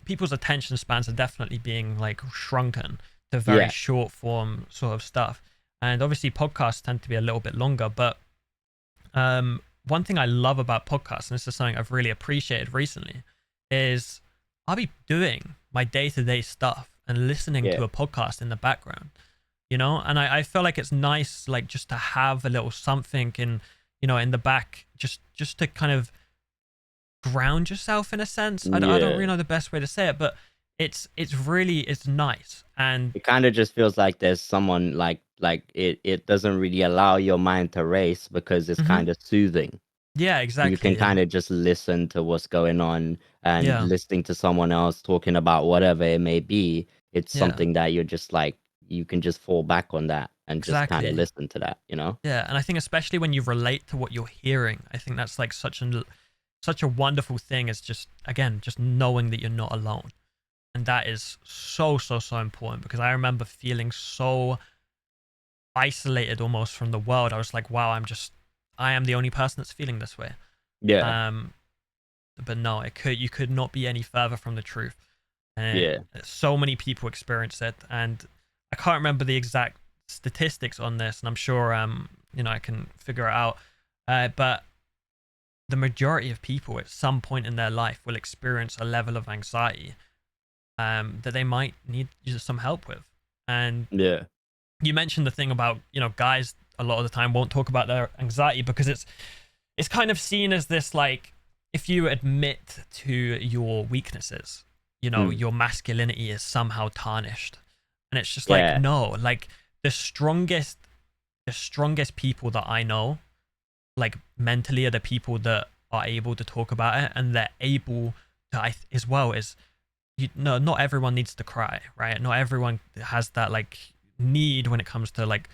people's attention spans are definitely being like shrunken to very Yeah. short form sort of stuff. And obviously podcasts tend to be a little bit longer, but one thing I love about podcasts, and this is something I've really appreciated recently, is I'll be doing my day-to-day stuff and listening Yeah. to a podcast in the background, and I feel like it's nice, like just to have a little something in the back, just to kind of ground yourself in a sense. I don't really Yeah. know the best way to say it, but it's nice. And It kind of just feels like there's someone like it doesn't really allow your mind to race because it's mhm, kind of soothing. yeah, You can exactly, kind of just listen to what's going on, and yeah, listening to someone else talking about whatever it may be. It's yeah, something that you're just like, you can just fall back on that and just kind of exactly. listen to that, you know? Yeah, and I think especially when you relate to what you're hearing, I think that's like such a wonderful thing, is just, again, just knowing that you're not alone. And that is so so so important, because I remember feeling so isolated almost from the world. I was like, wow, I am the only person that's feeling this way. Yeah. Um but no, you could not be any further from the truth. And Yeah. so many people experience it, and I can't remember the exact statistics on this, and I'm sure I can figure it out. But the majority of people at some point in their life will experience a level of anxiety that they might need just some help with. And Yeah. you mentioned the thing about guys a lot of the time won't talk about their anxiety because it's kind of seen as this, like, if you admit to your weaknesses, Mm. your masculinity is somehow tarnished. And it's just like, Yeah. no, like the strongest people that I know, like mentally, are the people that are able to talk about it, and they're able to, as well as, no, not everyone needs to cry, right? Not everyone has that like need when it comes to like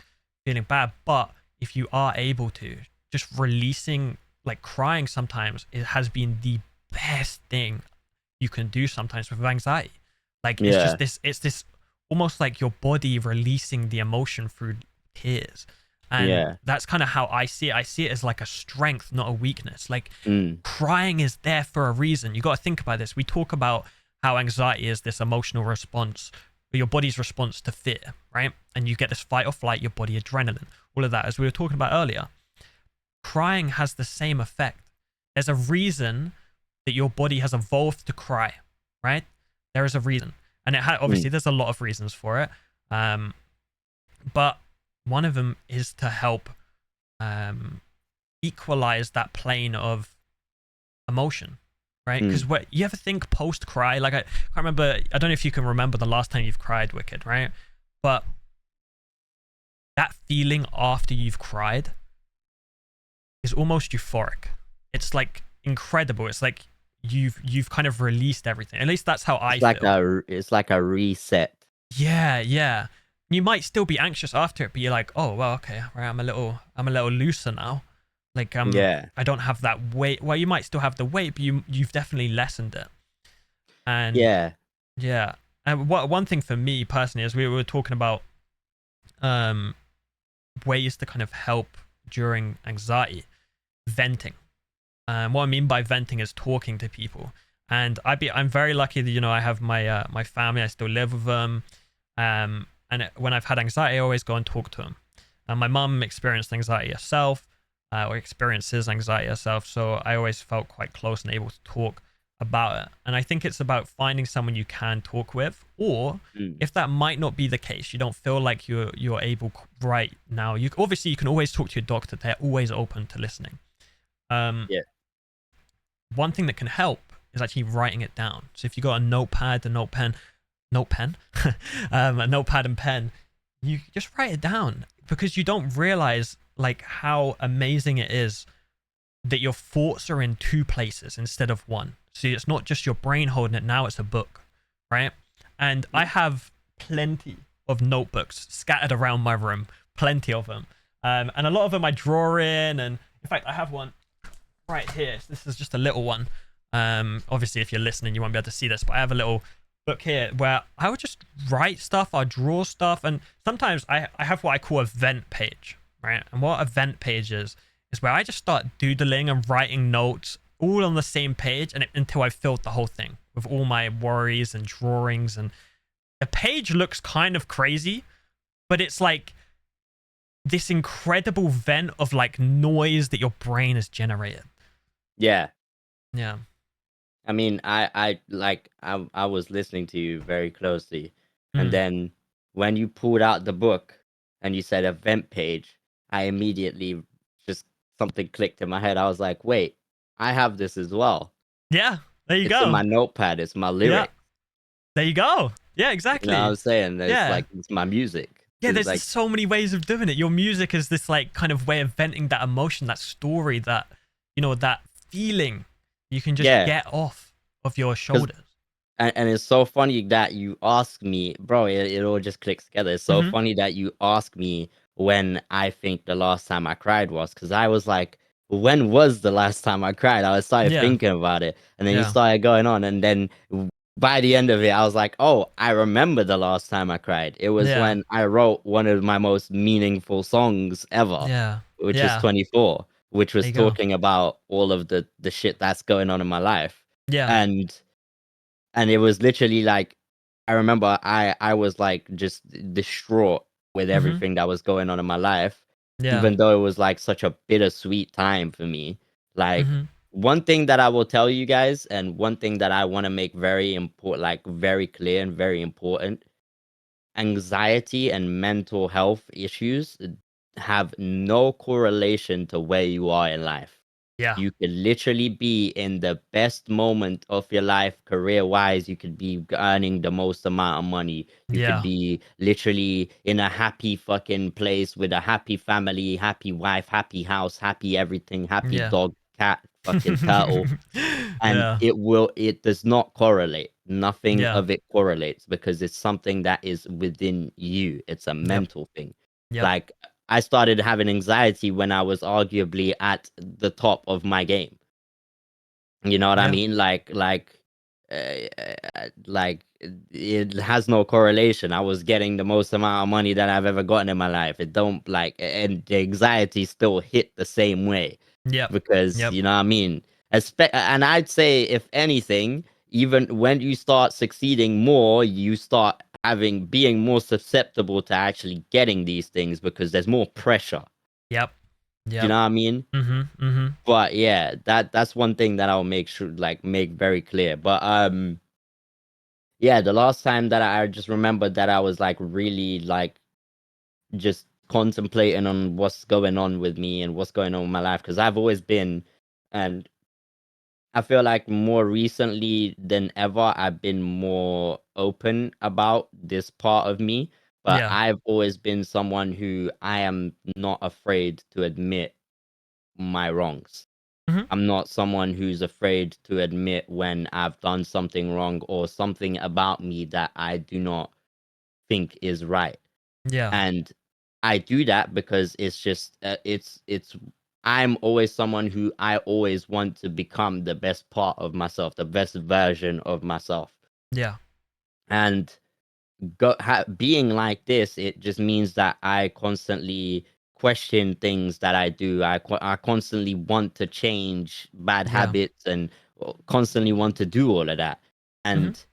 feeling bad. But if you are able to, just releasing, like crying sometimes, it has been the best thing you can do sometimes with anxiety. Like Yeah. it's this almost like your body releasing the emotion through tears. And Yeah. that's kind of how I see it. I see it as like a strength, not a weakness. Like, Mm. crying is there for a reason. You got to think about this. We talk about how anxiety is this emotional response your body's response to fear, right? And you get this fight or flight, your body adrenaline, all of that, as we were talking about earlier. Crying has the same effect. There's a reason that your body has evolved to cry, right? There is a reason. And obviously there's a lot of reasons for it. But one of them is to help equalize that plane of emotion, right? Because you ever think post cry, like I can't remember, I don't know if you can remember the last time you've cried, Wiked, right? But that feeling after you've cried is almost euphoric. It's like incredible. It's like you've kind of released everything. At least that's how I feel. It's like a reset. Yeah. You might still be anxious after it, but you're like, oh well, okay, right, I'm a little looser now. Like I don't have that weight. Well, you might still have the weight, but you've definitely lessened it. And yeah. And one thing for me personally, as we were talking about ways to kind of help during anxiety, venting. What I mean by venting is talking to people. And I'm very lucky that, I have my my family. I still live with them. And when I've had anxiety, I always go and talk to them. And my mum experienced anxiety herself, or experiences anxiety herself. So I always felt quite close and able to talk about it. And I think it's about finding someone you can talk with, or if that might not be the case, you don't feel like you're able right now. You can always talk to your doctor. They're always open to listening. One thing that can help is actually writing it down. So if you got a notepad, a notepad and pen, you just write it down, because you don't realize like how amazing it is that your thoughts are in two places instead of one. So it's not just your brain holding it, now it's a book, right? And I have plenty of notebooks scattered around my room, plenty of them. And a lot of them I draw in, and in fact I have one right here. So this is just a little one. Obviously if you're listening you won't be able to see this, but I have a little book here where I would just write stuff, I draw stuff, and sometimes I have what I call a vent page, right? And what a vent page is where I just start doodling and writing notes all on the same page, and until I've filled the whole thing with all my worries and drawings. And the page looks kind of crazy, but it's like this incredible vent of like noise that your brain has generated. Yeah. I mean, I was listening to you very closely, and then when you pulled out the book and you said event page, I immediately just something clicked in my head. I was like, wait, I have this as well. Yeah, there you go. It's in my notepad. It's my lyrics. Yeah. There you go. Yeah, exactly. You know what I'm saying? It's like, it's my music. Yeah, there's like so many ways of doing it. Your music is this like kind of way of venting that emotion, that story, that, that feeling you can just get off of your shoulders. And it's so funny that you ask me, bro, it all just clicks together. It's so funny that you ask me when I think the last time I cried was, because I was like, when was the last time I cried? I started thinking about it, and then you started going on, and then by the end of it, I was like, oh, I remember the last time I cried. It was when I wrote one of my most meaningful songs ever, which is 24, which was talking about all of the shit that's going on in my life. And it was literally like, I remember I was like just distraught with everything that was going on in my life, even though it was like such a bittersweet time for me. Like, one thing that I will tell you guys, and one thing that I want to make very important, like very clear and very important, anxiety and mental health issues have no correlation to where you are in life. You could literally be in the best moment of your life career-wise. You could be earning the most amount of money. You could be literally in a happy fucking place with a happy family, happy wife, happy house, happy everything, happy dog, cat, fucking turtle. And it does not correlate. Nothing of it correlates, because it's something that is within you. It's a mental thing. Like, I started having anxiety when I was arguably at the top of my game. You know what I mean? Like it has no correlation. I was getting the most amount of money that I've ever gotten in my life. It don't and the anxiety still hit the same way. Because you know what I mean? And I'd say, if anything, even when you start succeeding more, you start being more susceptible to actually getting these things because there's more pressure. Yep. Do you know what I mean? Mm-hmm. But yeah, that's one thing that I'll make sure, like, make very clear. But yeah, the last time that I just remembered that I was like really like just contemplating on what's going on with me and what's going on with my life, because I've always been, and I feel like more recently than ever, I've been more open about this part of me. But Yeah. I've always been someone who I am not afraid to admit my wrongs. Mm-hmm. I'm not someone who's afraid to admit when I've done something wrong or something about me that I do not think is right. Yeah. And I do that because it's just it's I'm always someone who I always want to become the best part of myself, the best version of myself. Yeah. And being like this, it just means that I constantly question things that I do. I constantly want to change bad Yeah. habits and constantly want to do all of that. Mm-hmm. And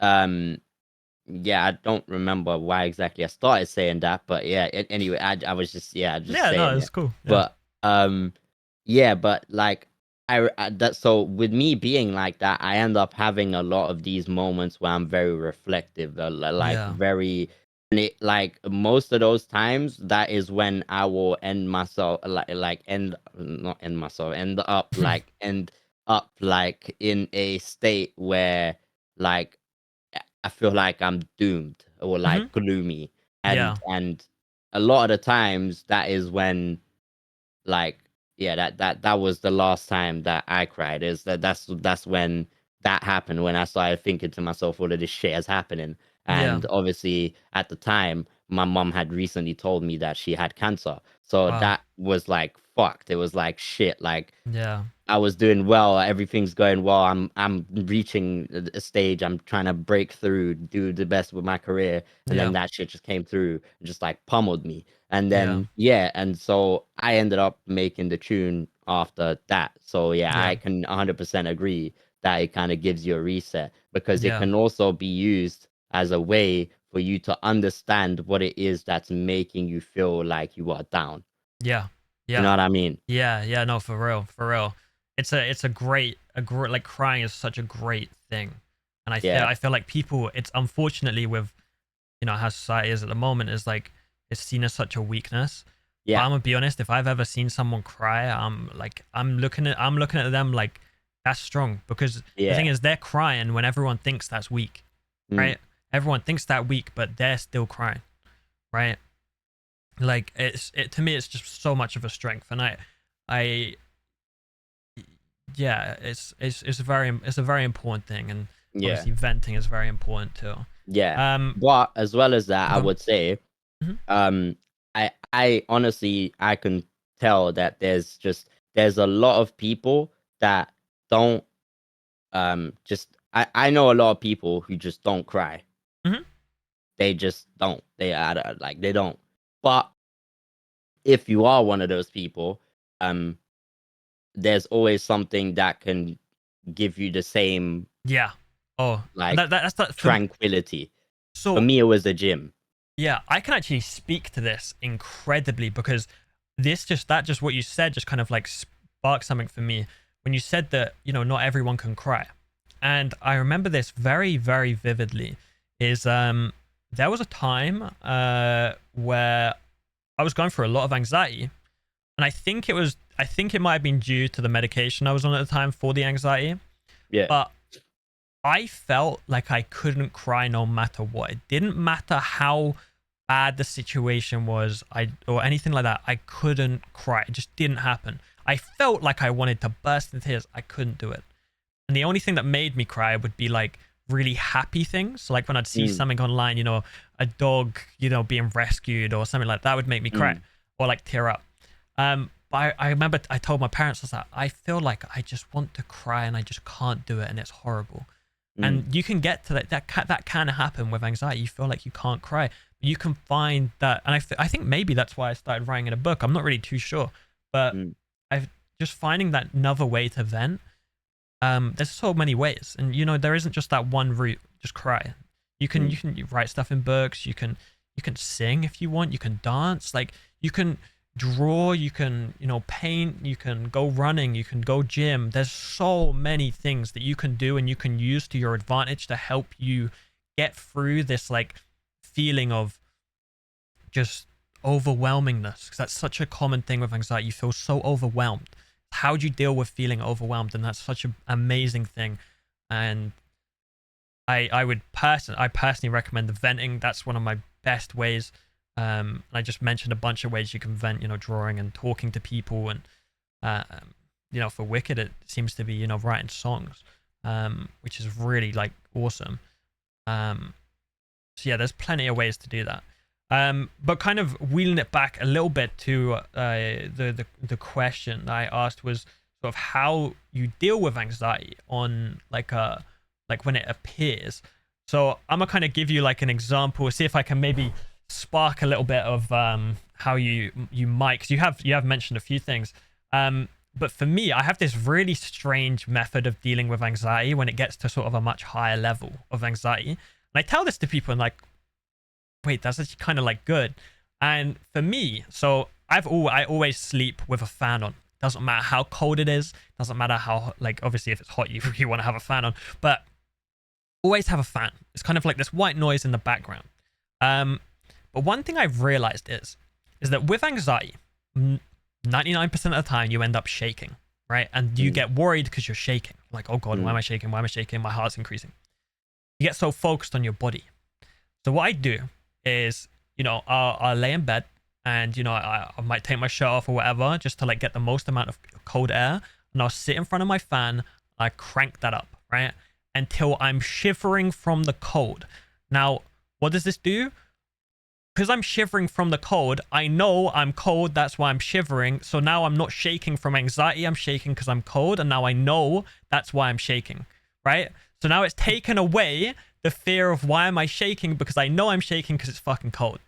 um yeah, I don't remember why exactly I started saying that, but yeah, anyway, I was just, yeah, just Yeah. No, saying it's it. cool. Yeah. But yeah, but like that, so with me being like that, I end up having a lot of these moments where I'm very reflective, like Yeah. very, and it, like most of those times, that is when I will end myself, like end not end myself, end up like in a state where like I feel like I'm doomed or Mm-hmm. like gloomy. Yeah. And a lot of the times that is when, like, yeah, that was the last time that I cried. Is that's when that happened, when I started thinking to myself, all of this shit is happening. Yeah. And obviously at the time my mom had recently told me that she had cancer. So Wow. that was like fucked. It was like shit, like Yeah. I was doing well. Everything's going well. I'm reaching a stage. I'm trying to break through, do the best with my career, and then Yeah. that shit just came through, and just like pummeled me. And Yeah. then yeah, and so I ended up making the tune after that. So yeah, Yeah. I can 100% agree that it kind of gives you a reset, because it Yeah. can also be used as a way for you to understand what it is that's making you feel like you are down. Yeah. You know Yeah. what I mean? Yeah. Yeah. No, for real. For real. It's a great like crying is such a great thing. And Yeah, I feel like people, it's unfortunately with, how society is at the moment, is like it's seen as such a weakness. But yeah, I'm gonna be honest, if I've ever seen someone cry, I'm looking at them like that's strong, because the thing yeah. is they're crying when everyone thinks that's weak, Mm, right? Everyone thinks that weak, but they're still crying, right? Like to me it's just so much of a strength. And I yeah, it's a very important thing. And yeah. obviously venting is very important too. Yeah. um But as well as that, I go on. would say, Mhm. um, I honestly I can tell that there's a lot of people that don't just I know a lot of people who just don't cry. Mhm. They just don't. Like they don't. But if you are one of those people, um, there's always something that can give you the same Yeah. Oh, and like that's that for me. tranquility. For So me, it was the gym. yeah, I can actually speak to this incredibly, because that just what you said just kind of like sparked something for me when you said that, not everyone can cry. And I remember this very, very vividly. Is there was a time where I was going through a lot of anxiety, and I think it might have been due to the medication I was on at the time for the anxiety. Yeah. But I felt like I couldn't cry no matter what. It didn't matter how bad the situation was, or anything like that. I couldn't cry. It just didn't happen. I felt like I wanted to burst into tears. I couldn't do it. And the only thing that made me cry would be like really happy things. So like when I'd see Mm, something online, a dog, being rescued or something like that would make me cry, mm, or like tear up. But I remember I told my parents, I was like, I feel like I just want to cry and I just can't do it, and it's horrible. mm, And you can get to that can happen with anxiety. You feel like you can't cry. You can find that, and I think maybe that's why I started writing in a book. I'm not really too sure, but mm. I've just finding that another way to vent. There's so many ways, and there isn't just that one route. Just cry. You write stuff in books. You can sing if you want. You can dance. Like you can draw. You can paint. You can go running. You can go gym. There's so many things that you can do and you can use to your advantage to help you get through this like feeling of just overwhelmingness, because that's such a common thing with anxiety. You feel so overwhelmed. How do you deal with feeling overwhelmed? And that's such an amazing thing. And I personally recommend the venting. That's one of my best ways. I just mentioned a bunch of ways you can vent, drawing and talking to people, and for Wiked it seems to be writing songs, which is really like awesome. So yeah, there's plenty of ways to do that. But kind of wheeling it back a little bit to the question I asked was sort of how you deal with anxiety on like when it appears. So I'm gonna kind of give you like an example, see if I can maybe spark a little bit of how you might, because you have mentioned a few things. But for me, I have this really strange method of dealing with anxiety when it gets to sort of a much higher level of anxiety. And I tell this to people and like, wait, that's actually kind of like good. And for me, so I always sleep with a fan on. Doesn't matter how cold it is. Doesn't matter how, like, obviously if it's hot, you want to have a fan on, but always have a fan. It's kind of like this white noise in the background. But one thing I've realized is that with anxiety, 99% of the time you end up shaking, right? And you get worried because you're shaking. Like, oh God, why am I shaking? Why am I shaking? My heart's increasing. You get so focused on your body. So what I do is, I'll lay in bed and, I might take my shirt off or whatever just to like get the most amount of cold air. And I'll sit in front of my fan. I crank that up, right? Until I'm shivering from the cold. Now, what does this do? Because I'm shivering from the cold, I know I'm cold, that's why I'm shivering. So now I'm not shaking from anxiety, I'm shaking because I'm cold, and now I know that's why I'm shaking, right? So now it's taken away the fear of why am I shaking, because I know I'm shaking because it's fucking cold,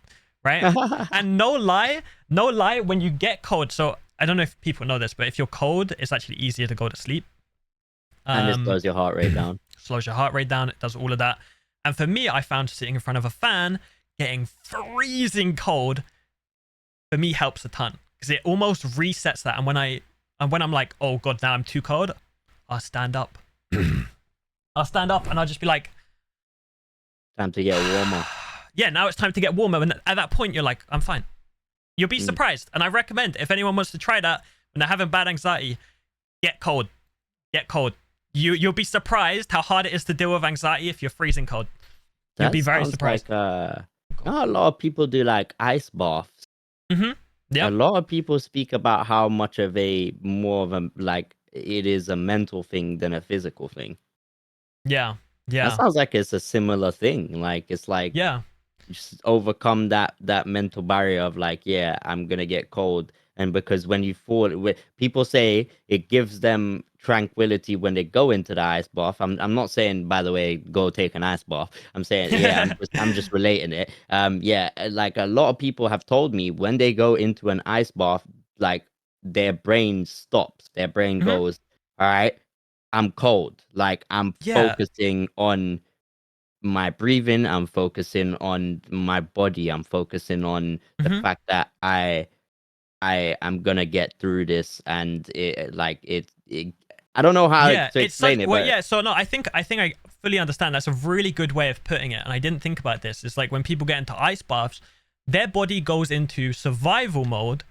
right? And no lie, when you get cold, so I don't know if people know this, but if you're cold, it's actually easier to go to sleep. And it slows your heart rate down. Slows your heart rate down, it does all of that. And for me, I found sitting in front of a fan, getting freezing cold, for me helps a ton, because it almost resets that. And when I'm like, oh God, now I'm too cold, I'll stand up. I'll stand up and I'll just be like, time to get warmer. Yeah, now it's time to get warmer. And at that point, you're like, I'm fine. You'll be surprised. And I recommend, if anyone wants to try that when they're having bad anxiety, get cold. Get cold. You'll be surprised how hard it is to deal with anxiety if you're freezing cold. You'll be very surprised. Like, a lot of people do like ice baths. Yeah. A lot of people speak about how much of more of a like it is a mental thing than a physical thing. Yeah. That sounds like it's a similar thing. Like it's like just overcome that mental barrier of like, yeah, I'm gonna get cold. And because when you fall, people say it gives them tranquility when they go into the ice bath. I'm not saying, by the way, go take an ice bath. I'm saying, yeah, I'm just relating it. Yeah, like a lot of people have told me when they go into an ice bath, like their brain stops. Their brain goes, all right, I'm cold. Like I'm focusing on my breathing. I'm focusing on my body. I'm focusing on the fact that I'm gonna get through this, and it I don't know how to explain it. Well, but... yeah. So no, I think I fully understand. That's a really good way of putting it, and I didn't think about this. It's like when people get into ice baths, their body goes into survival mode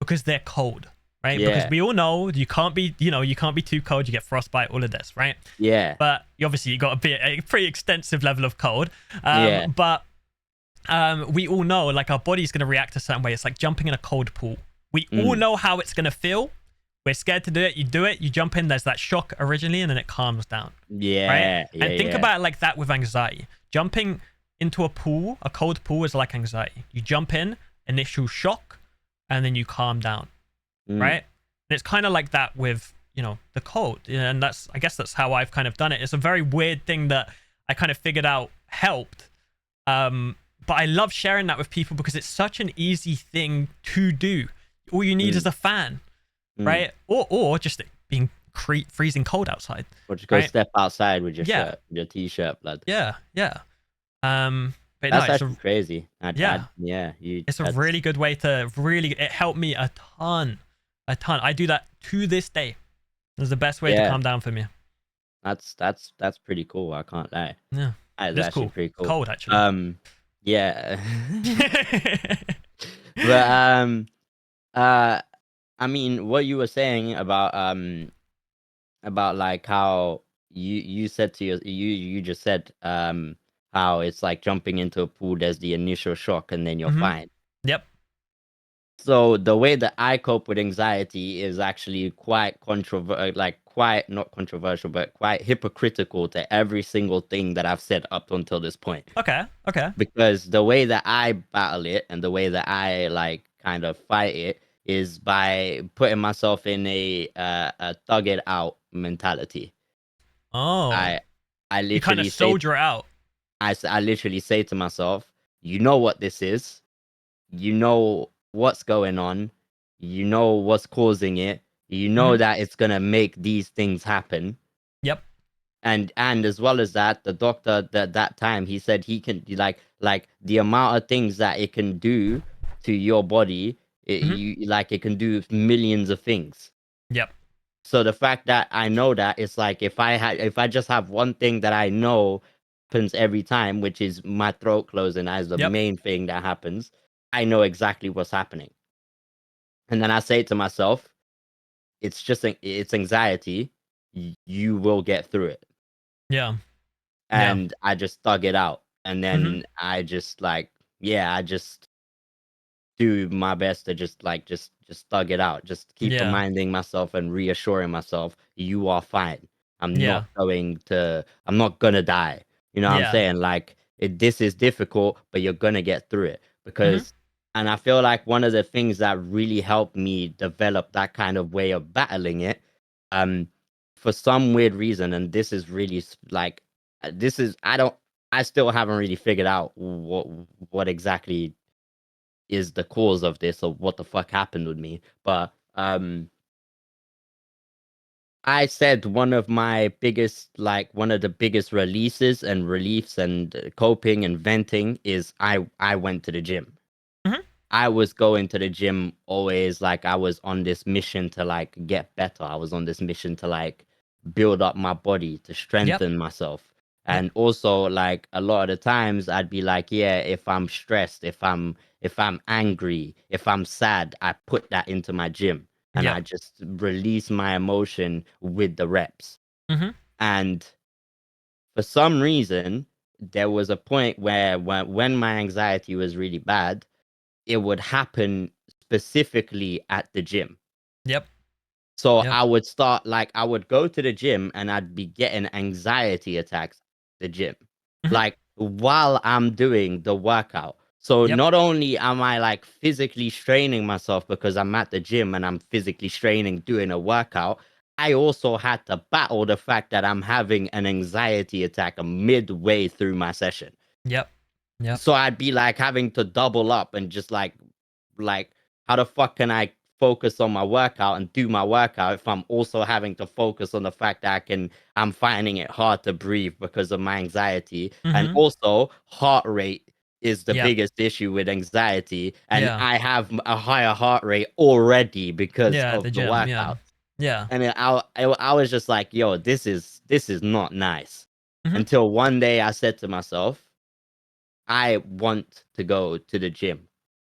because they're cold, right? Yeah. Because we all know you can't be too cold. You get frostbite, all of this, right? Yeah. But obviously you got to be a pretty extensive level of cold. But we all know like our body's gonna react a certain way. It's like jumping in a cold pool. We all know how it's gonna feel. We're scared to do it. You jump in, there's that shock originally, and then it calms down. Yeah. Right? And think about it like that with anxiety. Jumping into a cold pool is like anxiety. You jump in, initial shock, and then you calm down. Right? And it's kind of like that with, the cold. And I guess that's how I've kind of done it. It's a very weird thing that I kind of figured out helped. But I love sharing that with people because it's such an easy thing to do. All you need is a fan, right? Or just being freezing cold outside. Or just go step outside with your shirt, your t-shirt, blood. Yeah. But no, That's it's a actually crazy. yeah, Yeah, you. it's a That's really good way to really. It helped me a ton, a ton. I do that to this day. It's the best way to yeah. calm down for me. That's pretty cool. I can't lie. Yeah, That is it's actually cool. pretty It's cool. cold actually. Yeah. But uh, I mean, what you were saying about like how you said to you just said how it's like jumping into a pool. There's the initial shock, and then you're Mm-hmm. fine. Yep. So the way that I cope with anxiety is actually quite controversial, like quite not controversial, but quite hypocritical to every single thing that I've said up until this point. Okay. Okay. Because the way that I battle it and the way that I like kind of fight it is by putting myself in a thug it out mentality. Oh, I I you kind of literally say soldier out. I literally say to myself, you know what this is, you know what's going on, you know what's causing it, you know Mm-hmm. that it's gonna make these things happen. Yep. And as well as that, the doctor that time he said he can like the amount of things that it can do to your body, Mm-hmm. it can do millions of things. Yep. So the fact that I know that, it's like if I just have one thing that I know happens every time, which is my throat closing as the Yep. main thing that happens, I know exactly what's happening. And then I say to myself, it's anxiety. You will get through it. Yeah. Yeah. And I just thug it out. And Mm-hmm. then I just like, yeah, I just do my best to just thug it out. Just keep Yeah. reminding myself and reassuring myself, you are fine. Yeah. I'm not gonna die. You know what I'm Yeah. saying? Like this is difficult, but you're gonna get through it. Mm-hmm. Because and I feel like one of the things that really helped me develop that kind of way of battling it, um, for some weird reason, and this is really like this is I still haven't really figured out what exactly is the cause of this or what the fuck happened with me. But I said one of the biggest releases and reliefs and coping and venting is I went to the gym. Mm-hmm. I was going to the gym always, like I was on this mission to like get better. I was on this mission to like build up my body, to Yep. strengthen myself. Yep. And also like a lot of the times I'd be like, yeah, if I'm stressed, if I'm angry, if I'm sad, I put that into my gym and Yep. I just release my emotion with the reps. Mm-hmm. And for some reason, there was a point where when my anxiety was really bad, it would happen specifically at the gym. Yep. So Yep. I would go to the gym and I'd be getting anxiety attacks at the gym, Mm-hmm. like while I'm doing the workout. So Yep. not only am I like physically straining myself because I'm at the gym and I'm physically straining doing a workout, I also had to battle the fact that I'm having an anxiety attack midway through my session. Yep. Yep. So I'd be like having to double up and just like how the fuck can I focus on my workout and do my workout if I'm also having to focus on the fact that I'm finding it hard to breathe because of my anxiety. And Mm-hmm. also heart rate is the Yep. biggest issue with anxiety, and Yeah. I have a higher heart rate already because Yeah. At of the the gym. Yeah. workout. Yeah. And I was just like, yo, this is not nice. Mm-hmm. Until one day I said to myself, I want to go to the gym.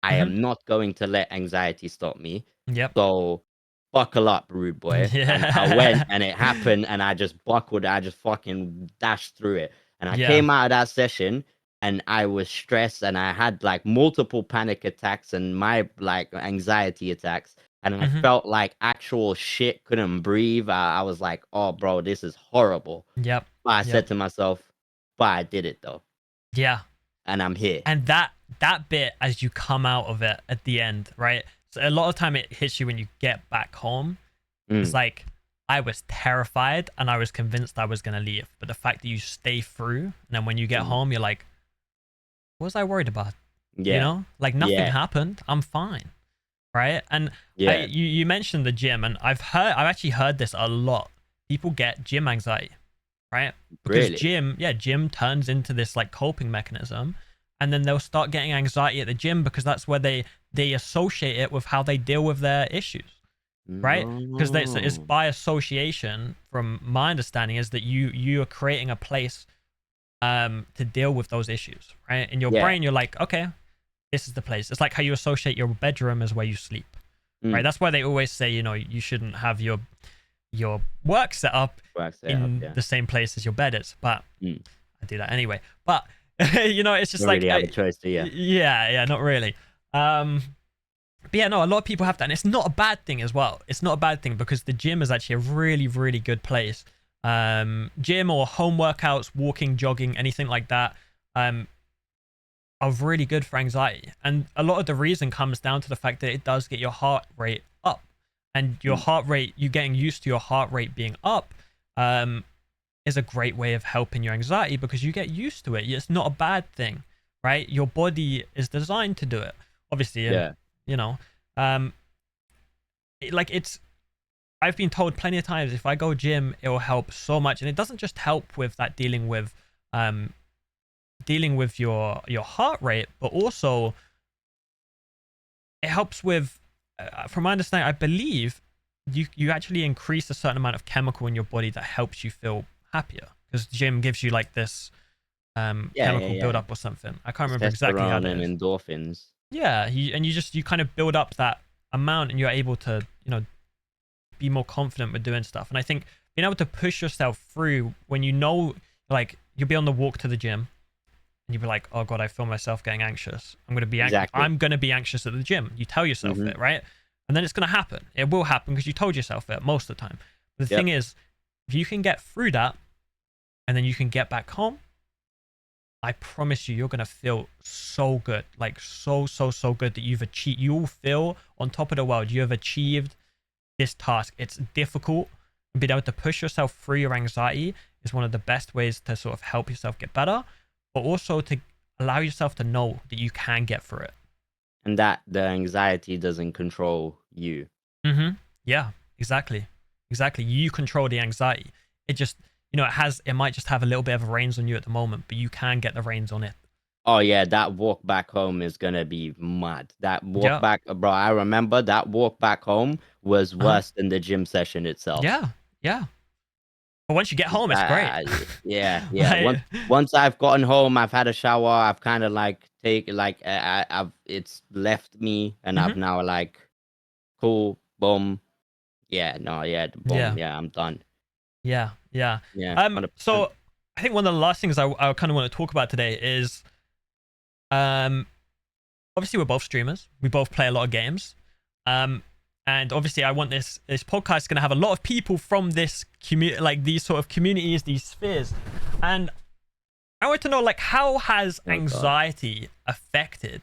I Mm-hmm. am not going to let anxiety stop me. Yep. So buckle up, rude boy. And I went Yeah. and it happened and I just buckled, I just fucking dashed through it. And I Yeah. came out of that session and I was stressed and I had like multiple panic attacks and my like anxiety attacks. And I Mm-hmm. felt like actual shit, couldn't breathe. I was like, oh, bro, this is horrible. Yep. But I Yep. said to myself, but I did it though. Yeah. And I'm here. And that bit as you come out of it at the end, right? So a lot of time it hits you when you get back home. It's Mm, like I was terrified and I was convinced I was gonna leave. But the fact that you stay through and then when you get mm. home, you're like, what was I worried about? You Yeah, know? Like nothing yeah, happened. I'm fine. Right? And yeah. you mentioned the gym and I've actually heard this a lot. People get gym anxiety. right? Because Really? gym turns into this like coping mechanism, and then they'll start getting anxiety at the gym because that's where they associate it with how they deal with their issues, right? Because it's No. by association, from my understanding, is that you are creating a place to deal with those issues, right? In your Yeah. brain, you're like, okay, this is the place. It's like how you associate your bedroom as where you sleep, right? Mm. That's why they always say, you shouldn't have your work set up Works it up, in yeah. the same place as your bed is, but Mm. I do that anyway. But it's just Don't like really have a choice, do you? yeah, not really. But yeah, no, a lot of people have that, and it's not a bad thing as well. It's not a bad thing because the gym is actually a really, really good place. Gym or home workouts, walking, jogging, anything like that, are really good for anxiety. And a lot of the reason comes down to the fact that it does get your heart rate up, and your heart rate, you getting used to your heart rate being up, is a great way of helping your anxiety because you get used to it. It's not a bad thing, right? Your body is designed to do it, obviously, and Yeah. you know, um, it's. I've been told plenty of times if I go gym, it will help so much, and it doesn't just help with that dealing with your heart rate, but also it helps with, from my understanding, I believe you actually increase a certain amount of chemical in your body that helps you feel happier because gym gives you like this Yeah, chemical yeah. buildup or something. I can't remember exactly how Testosterone that and is. endorphins. Yeah, you kind of build up that amount, and you're able to be more confident with doing stuff. And I think being able to push yourself through when like you'll be on the walk to the gym and you'll be like, oh god, I feel myself getting anxious. Exactly. I'm gonna be anxious at the gym. You tell yourself it, right? And then it's gonna happen. It will happen because you told yourself it most of the time. But the thing is, if you can get through that and then you can get back home, I promise you're gonna feel so good, like so good that you will feel on top of the world. You have achieved this task. It's difficult, and being able to push yourself through your anxiety is one of the best ways to sort of help yourself get better, but also to allow yourself to know that you can get through it. And that the anxiety doesn't control you. Yeah, exactly. You control the anxiety. It just, it might just have a little bit of reins on you at the moment, but you can get the reins on it. Oh yeah, that walk back home is gonna be mad. That walk Yeah. back, bro. I remember that walk back home was Uh-huh. worse than the gym session itself. Yeah. But once you get home, it's great. Yeah. Like, Once I've gotten home, I've had a shower. I've kind of like I've it's left me, and I've now like cool, boom. Yeah, no, yeah, boom. yeah. Yeah, I'm done. Yeah. Yeah, 100%. So I think one of the last things I kind of want to talk about today is, obviously we're both streamers. We both play a lot of games. And obviously I want this podcast is going to have a lot of people from this like these sort of communities, these spheres. And I want to know, like, how has anxiety affected,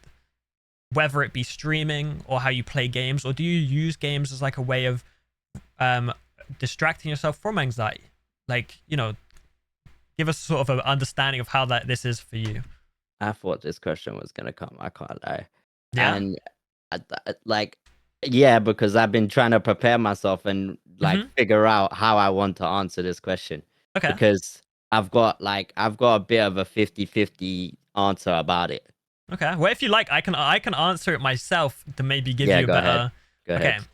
whether it be streaming or how you play games, or do you use games as like a way of distracting yourself from anxiety? Like, give us sort of an understanding of how this is for you. I thought this question was gonna come. I can't lie. Yeah. And like, yeah, because I've been trying to prepare myself and like figure out how I want to answer this question. Okay. Because I've got a bit of a 50-50 answer about it. Okay. Well, if you like, I can answer it myself to maybe give you a go better. ahead. Go ahead. Okay.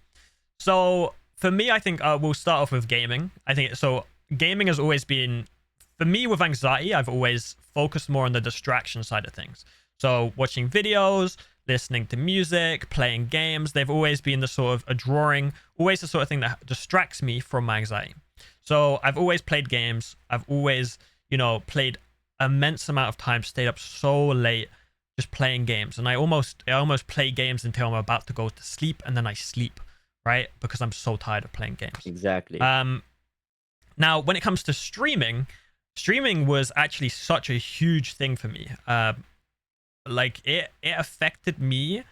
So for me, I think we'll start off with gaming. I think so. Gaming has always been, for me with anxiety, I've always focused more on the distraction side of things. So watching videos, listening to music, playing games, they've always been the sort of always the sort of thing that distracts me from my anxiety. So I've always played games. I've always, played immense amount of time, stayed up so late just playing games. And I almost play games until I'm about to go to sleep, and then I sleep, right? Because I'm so tired of playing games. Exactly. Now, when it comes to streaming was actually such a huge thing for me. Like it affected me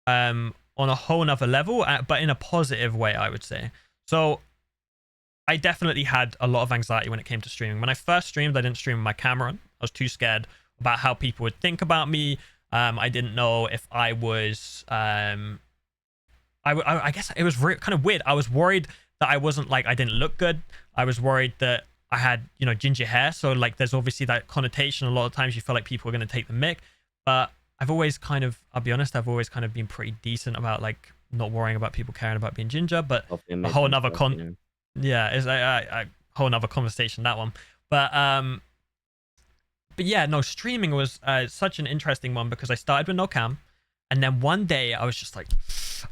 on a whole nother level, but in a positive way, I would say. So I definitely had a lot of anxiety when it came to streaming. When I first streamed, I didn't stream with my camera on. I was too scared about how people would think about me. I didn't know if I was I guess it was kind of weird. I was worried that I wasn't, like, I didn't look good. I was worried that I had, you know, ginger hair, so like there's obviously that connotation. A lot of times you feel like people are going to take the mick, but I've always kind of, I'll be honest, I've always kind of been pretty decent about like not worrying about people caring about being ginger. But Of a image whole and nother stuff, you know. yeah, it's a whole nother conversation, that one. But yeah, no, streaming was such an interesting one because I started with no cam, and then one day I was just like,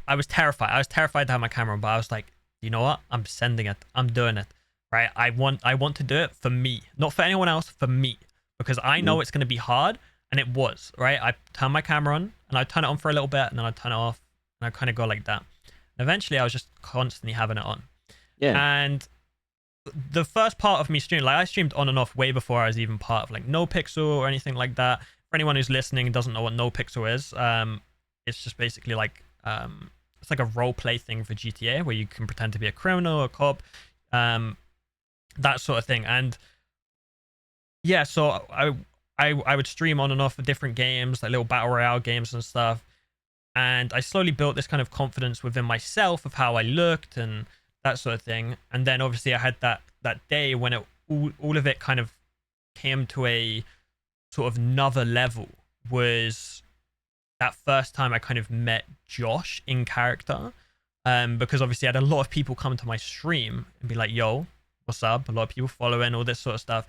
I was terrified. I was terrified to have my camera on, but I was like, you know what? I'm sending it. I'm doing it. Right? I want to do it for me, not for anyone else, for me, because I know it's going to be hard, and it was. Right? I turned my camera on, and I turn it on for a little bit, and then I turn it off, and I kind of go like that. And eventually, I was just constantly having it on. Yeah. And the first part of me streaming, like I streamed on and off way before I was even part of like NoPixel or anything like that. For anyone who's listening and doesn't know what NoPixel is, it's just basically like it's like a role play thing for GTA where you can pretend to be a criminal or a cop, that sort of thing. And yeah, so I would stream on and off of different games, like little battle royale games and stuff. And I slowly built this kind of confidence within myself of how I looked and that sort of thing. And then obviously I had that day when all of it kind of came to a sort of another level, was that first time I kind of met Josh in character. Because obviously I had a lot of people come to my stream and be like, yo, what's up? A lot of people following, all this sort of stuff.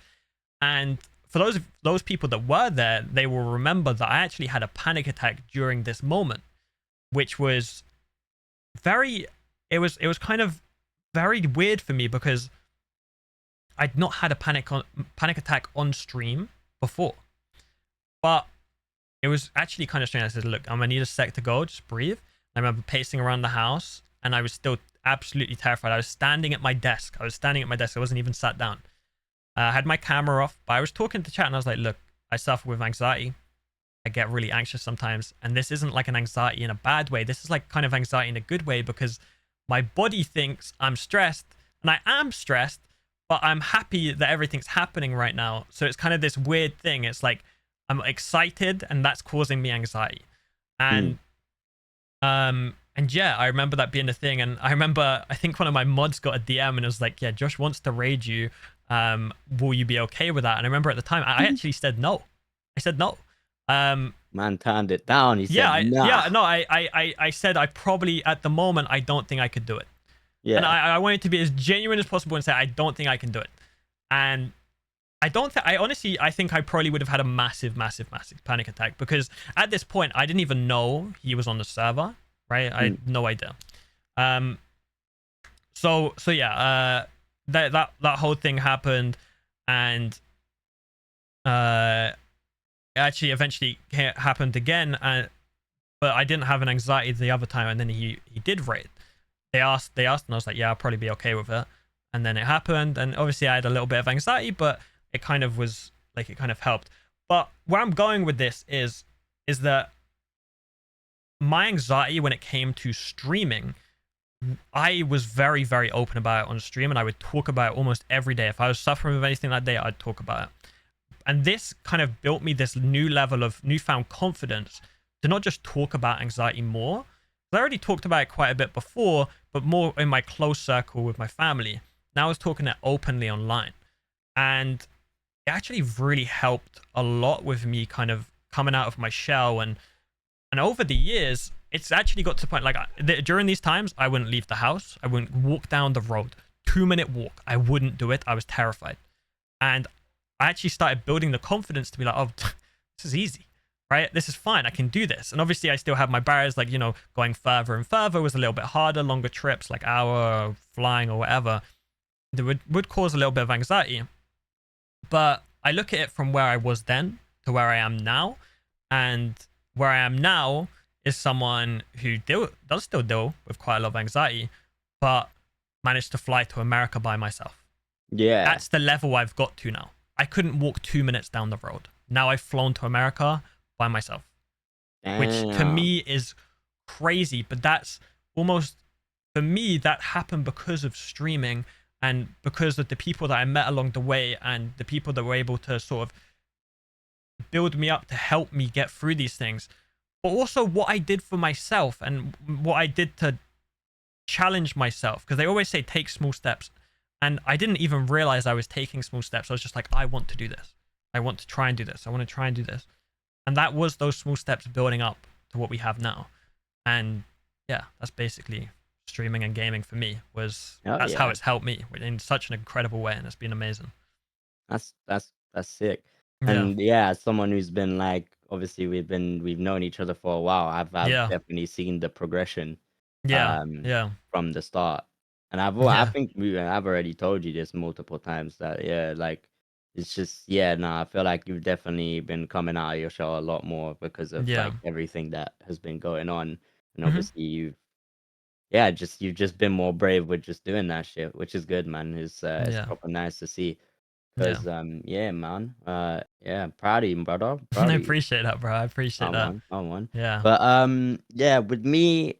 And for those people that were there, they will remember that I actually had a panic attack during this moment, which was it was kind of very weird for me because I'd not had a panic attack on stream before. But it was actually kind of strange. I said, look, I'm gonna need a sec to go, just breathe. I remember pacing around the house and I was still absolutely terrified. I was standing at my desk. I wasn't even sat down. I had my camera off, but I was talking to chat and I was like, look, I suffer with anxiety. I get really anxious sometimes. And this isn't like an anxiety in a bad way. This is like kind of anxiety in a good way because my body thinks I'm stressed and I am stressed, but I'm happy that everything's happening right now. So it's kind of this weird thing. It's like I'm excited and that's causing me anxiety. And yeah, I remember that being a thing. And I remember, I think one of my mods got a DM and it was like, yeah, Josh wants to raid you. Will you be okay with that? And I remember at the time, I actually said no. I said no. Man turned it down. He said, I said I probably, at the moment, I don't think I could do it. Yeah. And I wanted to be as genuine as possible and say, I don't think I can do it. And I think I probably would have had a massive panic attack because at this point, I didn't even know he was on the server, right? I had no idea. So yeah, that whole thing happened, and it actually eventually happened again, but I didn't have an anxiety the other time, and then he did raid. They asked, and I was like, yeah, I'll probably be okay with it. And then it happened, and obviously I had a little bit of anxiety, but it kind of was like, it kind of helped. But where I'm going with this is that my anxiety when it came to streaming, I was very, very open about it on stream, and I would talk about it almost every day. If I was suffering with anything that day, I'd talk about it. And this kind of built me this new level of newfound confidence to not just talk about anxiety more. I already talked about it quite a bit before, but more in my close circle with my family. Now I was talking it openly online. And it actually really helped a lot with me kind of coming out of my shell. And over the years, it's actually got to the point, like during these times, I wouldn't leave the house. I wouldn't walk down the road. 2-minute walk. I wouldn't do it. I was terrified. And I actually started building the confidence to be like, oh, this is easy, right? This is fine. I can do this. And obviously I still have my barriers, like, you know, going further and further was a little bit harder, longer trips, like hour flying or whatever, that would cause a little bit of anxiety. But I look at it from where I was then to where I am now. And where I am now is someone who does still deal with quite a lot of anxiety, but managed to fly to America by myself. Yeah. That's the level I've got to now. I couldn't walk 2 minutes down the road. Now I've flown to America by myself. Damn. Which to me is crazy, but that's almost, for me, that happened because of streaming and because of the people that I met along the way and the people that were able to sort of build me up to help me get through these things. But also what I did for myself and what I did to challenge myself, because they always say take small steps. And I didn't even realize I was taking small steps. I was just like, I want to do this. I want to try and do this. I want to try and do this. And that was those small steps building up to what we have now. And yeah, that's basically streaming and gaming for me. Oh That's how yeah, it's helped me in such an incredible way, and it's been amazing. that's sick. Yeah, And yeah, as someone who's been like, obviously we've known each other for a while. I've yeah, definitely seen the progression yeah, um yeah, from the start. And I yeah, think I've already told you this multiple times that yeah, like it's just yeah, no, I feel like you've definitely been coming out of your shell a lot more because of yeah. like everything that has been going on. And Hmm. obviously you've just been more brave with just doing that shit, which is good, man. It's Yeah, proper nice to see. yeah. 'Cause yeah, man. Yeah, proud of you, brother. Proud I of you. appreciate that, bro. I appreciate Come that. on, come on. Yeah. But yeah, with me,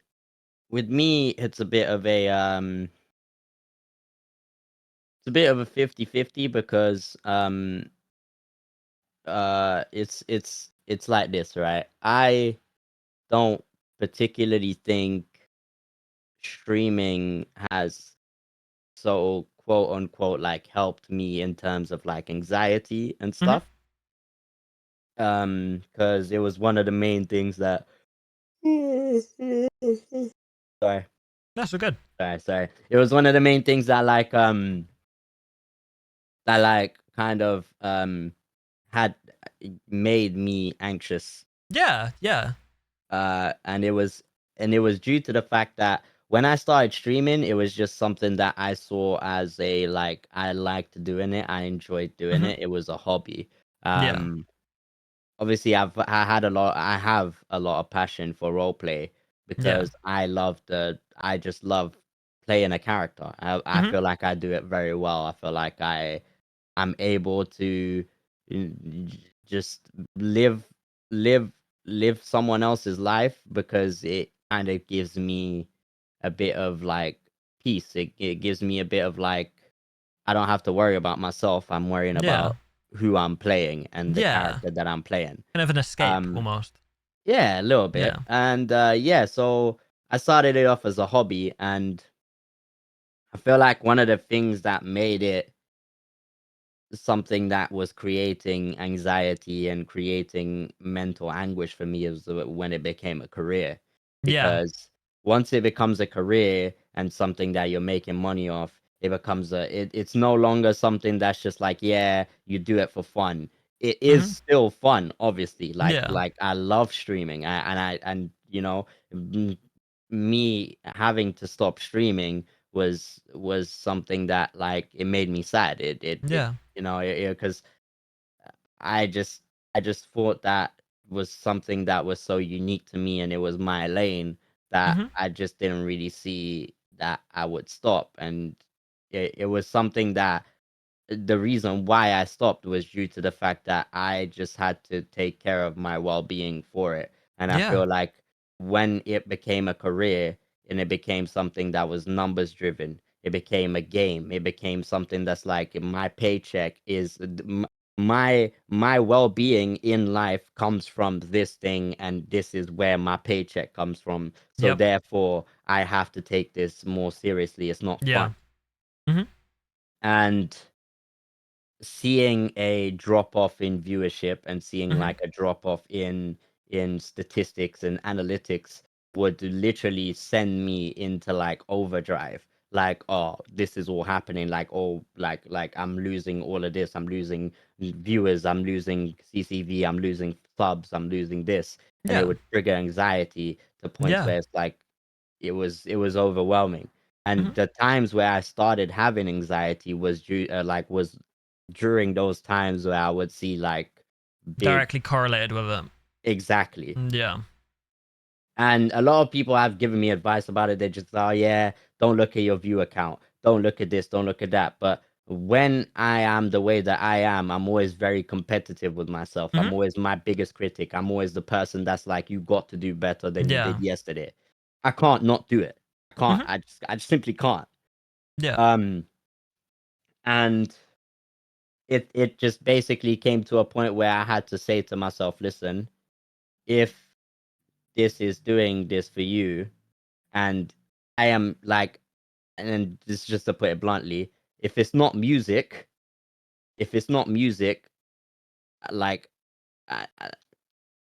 it's a bit of a 50-50 because it's like this, right? I don't particularly think streaming has so quote unquote like helped me in terms of like anxiety and Hmm. stuff. Because it was one of the main things that sorry, That's so good. sorry. It was one of the main things that kind of had made me anxious. Yeah, yeah. And it was due to the fact that when I started streaming, it was just something that I saw as a like I liked doing it. I enjoyed doing Hmm. it. It was a hobby. Yeah, Um Obviously I have a lot of passion for role play yeah. because I just love playing a character. I Hmm. feel like I do it very well. I feel like I'm able to just live live live someone else's life because it kind of gives me a bit of like peace. It gives me a bit of like I don't have to worry about myself. I'm worrying Yeah, about who I'm playing and the yeah. character that I'm playing. Kind of an escape Um, almost. yeah, a little bit. Yeah. And yeah, so I started it off as a hobby, and I feel like one of the things that made it something that was creating anxiety and creating mental anguish for me is when it became a career. Yeah. Because once it becomes a career and something that you're making money off, it's no longer something that's just like, yeah, you do it for fun. It is Hmm. still fun, obviously. Like Yeah. like I love streaming. And m- me having to stop streaming was something that like it made me sad. It Yeah. because I just I just thought that was something that was so unique to me and it was my lane that Hmm. I just didn't really see that I would stop. And it was something that the reason why I stopped was due to the fact that I just had to take care of my well-being for it. And I Yeah. feel like when it became a career and it became something that was numbers driven, it became a game. It became something that's like my paycheck is my well-being in life comes from this thing and this is where my paycheck comes from. So Yep. therefore I have to take this more seriously. It's not fun. Yeah. Hmm. And seeing a drop off in viewership and seeing Hmm. like a drop off in statistics and analytics would literally send me into like overdrive, like, oh, this is all happening, like, oh, like I'm losing all of this, I'm losing viewers, I'm losing ccv, I'm losing subs, I'm losing this. And it Yeah. would trigger anxiety to points Yeah. where it's like it was overwhelming. Hmm. And the times where I started having anxiety was during those times where I would see like big Directly correlated with it. exactly. Yeah. And a lot of people have given me advice about it. They just, oh yeah, don't look at your view account. Don't look at this, don't look at that. But when I am the way that I am, I'm always very competitive with myself. Hmm. I'm always my biggest critic. I'm always the person that's like, you got to do better than you Yeah. did yesterday. I can't not do it. I can't. Hmm. I just simply can't. Yeah. Um, and it just basically came to a point where I had to say to myself, listen, if this is doing this for you, and I am like, and then this is just to put it bluntly, if it's not music, like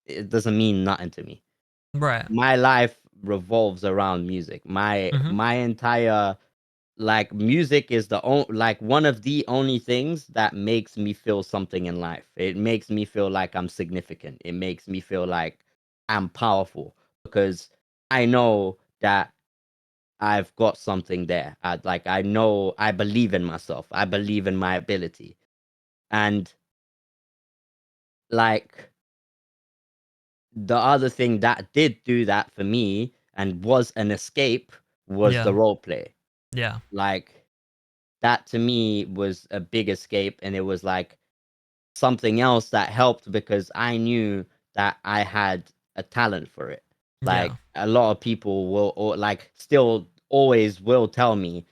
it doesn't mean nothing to me. Right. My life revolves around music. Mm-hmm. My entire like music is like one of the only things that makes me feel something in life. It makes me feel like I'm significant. It makes me feel like I'm powerful because I know that I've got something there. I know I believe in myself. I believe in my ability. And like the other thing that did do that for me and was an escape was Yeah. the role play. Yeah. Like that to me was a big escape, and it was like something else that helped because I knew that I had a talent for it. Yeah. Like a lot of people will, or like still always will tell me,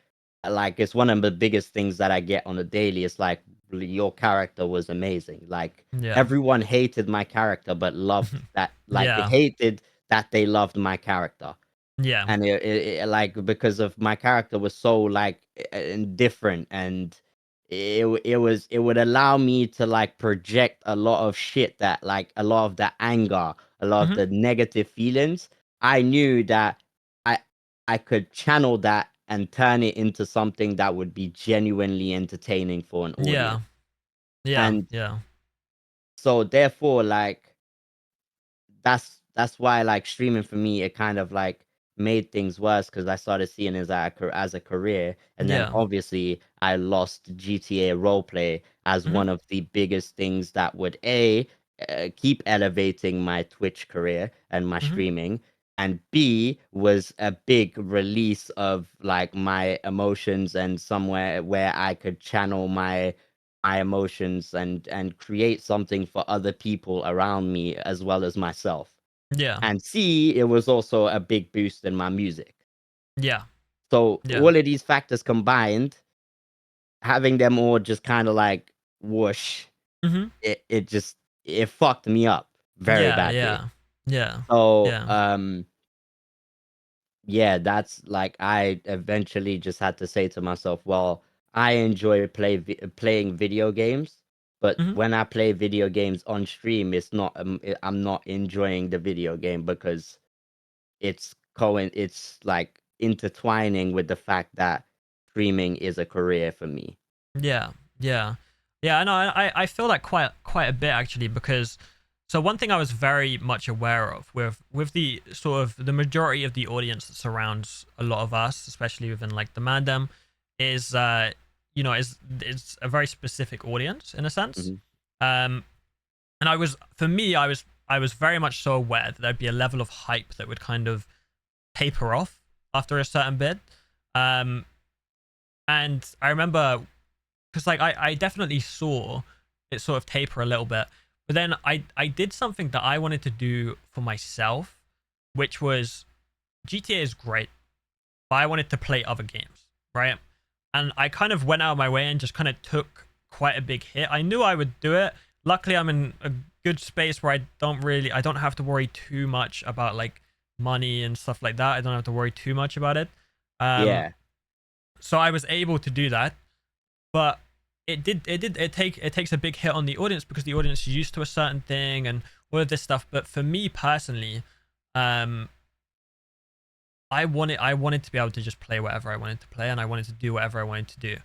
like it's one of the biggest things that I get on a daily. It's like your character was amazing. Like Yeah. everyone hated my character, but loved that. Like they Yeah. hated that they loved my character, Yeah. and like because of my character was so like indifferent, and it would allow me to like project a lot of shit, that like a lot of the anger, a lot of Mm-hmm. the negative feelings. I knew that i I could channel that and turn it into something that would be genuinely entertaining for an Yeah. audience. Yeah. And Yeah. so therefore, like that's why like streaming for me, it kind of like made things worse because I started seeing it as a career, and then Yeah. obviously I lost GTA roleplay as Mm-hmm. one of the biggest things that would keep elevating my Twitch career and my Mm-hmm. streaming, and B was a big release of like my emotions and somewhere where I could channel my emotions and create something for other people around me as well as myself. Yeah. And C, it was also a big boost in my music. Yeah. So Yeah. all of these factors combined, having them all just kind of like whoosh, Mm-hmm. it just it fucked me up very Yeah. badly. Yeah. Yeah. So Yeah. yeah, that's like I eventually just had to say to myself, well, I enjoy playing video games, but Mm-hmm. when I play video games on stream, it's not I'm not enjoying the video game because it's like intertwining with the fact that streaming is a career for me. Yeah, yeah, yeah. I know. I feel that quite a bit actually because so one thing I was very much aware of with the sort of the majority of the audience that surrounds a lot of us, especially within like the mandem, is is a very specific audience in a sense. Hmm. Um, and I was very much so aware that there'd be a level of hype that would kind of taper off after a certain bit. Um, and I remember because like I definitely saw it sort of taper a little bit, but then I did something that I wanted to do for myself, which was GTA is great, but I wanted to play other games, right? And I kind of went out of my way and just kind of took quite a big hit. I knew I would do it. Luckily, I'm in a good space where I don't have to worry too much about like money and stuff like that. I don't have to worry too much about it. Um, Yeah, so I was able to do that, but it takes a big hit on the audience because the audience is used to a certain thing and all of this stuff. But for me personally, um I wanted to be able to just play whatever I wanted to play, and I wanted to do whatever I wanted to do.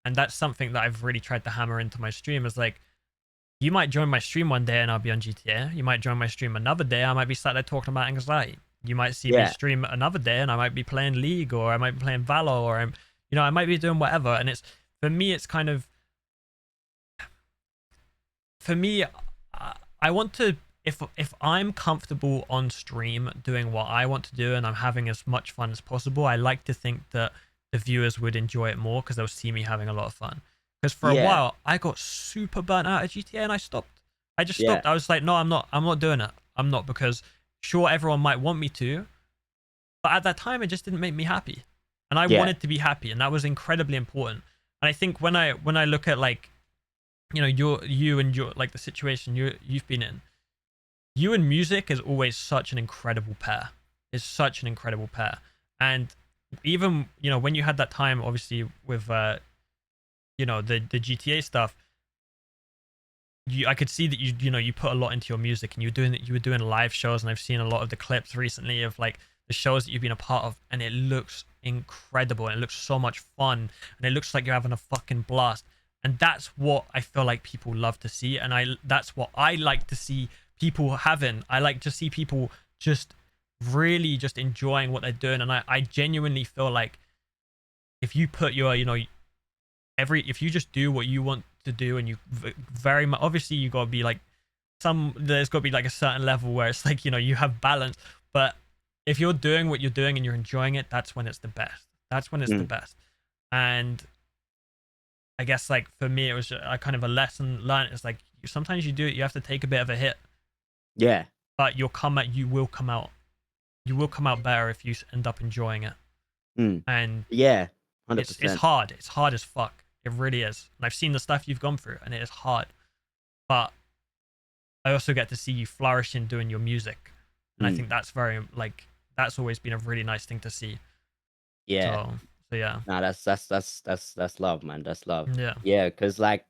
And that's something that I've really tried to hammer into my stream is like, you might join my stream one day and I'll be on GTA. You might join my stream another day, I might be sat there talking about anxiety. You might see me yeah, stream another day and I might be playing League, or I might be playing Valor, or I might be doing whatever. And it's for me it's kind of for me, I want to if I'm comfortable on stream doing what I want to do and I'm having as much fun as possible, I like to think that the viewers would enjoy it more because they'll see me having a lot of fun. Because for a yeah, while I got super burnt out at GTA and I stopped. I just yeah, stopped. I was like, no, I'm not. I'm not doing it. I'm not because sure everyone might want me to, but at that time it just didn't make me happy, and I yeah, wanted to be happy, and that was incredibly important. And I think when I look at like you and your like the situation you've been in, you and music is always such an incredible pair. Is such an incredible pair. And even when you had that time obviously with the GTA stuff, I could see that you put a lot into your music, and you were doing live shows, and I've seen a lot of the clips recently of like the shows that you've been a part of, and it looks incredible, and it looks so much fun, and it looks like you're having a fucking blast. And that's what I feel like people love to see, and that's what I like to see people having. I like to see people just really just enjoying what they're doing, and I genuinely feel like if you put your if you just do what you want to do, and you very much, obviously you got to be like there's got to be like a certain level where it's like you have balance, but if you're doing what you're doing and you're enjoying it, that's when it's the best. That's when it's the Mm. best. And I guess like for me it was a kind of a lesson learned. It's like sometimes you have to take a bit of a hit, Yeah. but you will come out better if you end up enjoying it. Mm. And Yeah. it's 100%. hard. It's hard as fuck. It really is. And I've seen the stuff you've gone through, and it is hard. But I also get to see you flourishing doing your music, and I Mm. think that's that's always been a really nice thing to see. Yeah. So yeah, Nah, that's love, man. That's love. yeah, Yeah, cause like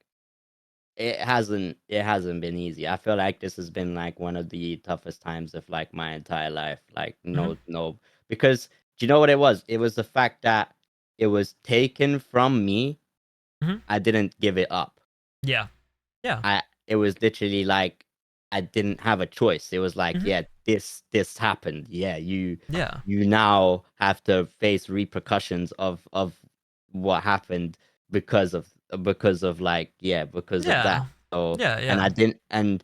it hasn't been easy. I feel like this has been like one of the toughest times of like my entire life. Like hmm no, because do you know what it was? It was the fact that it was taken from me. hmm I didn't give it up. yeah, yeah, It was literally like I didn't have a choice. It was like, hmm yeah, this happened. Yeah, you yeah, you now have to face repercussions of what happened because of like, yeah, because of that. yeah, So, yeah, and yeah, I didn't, and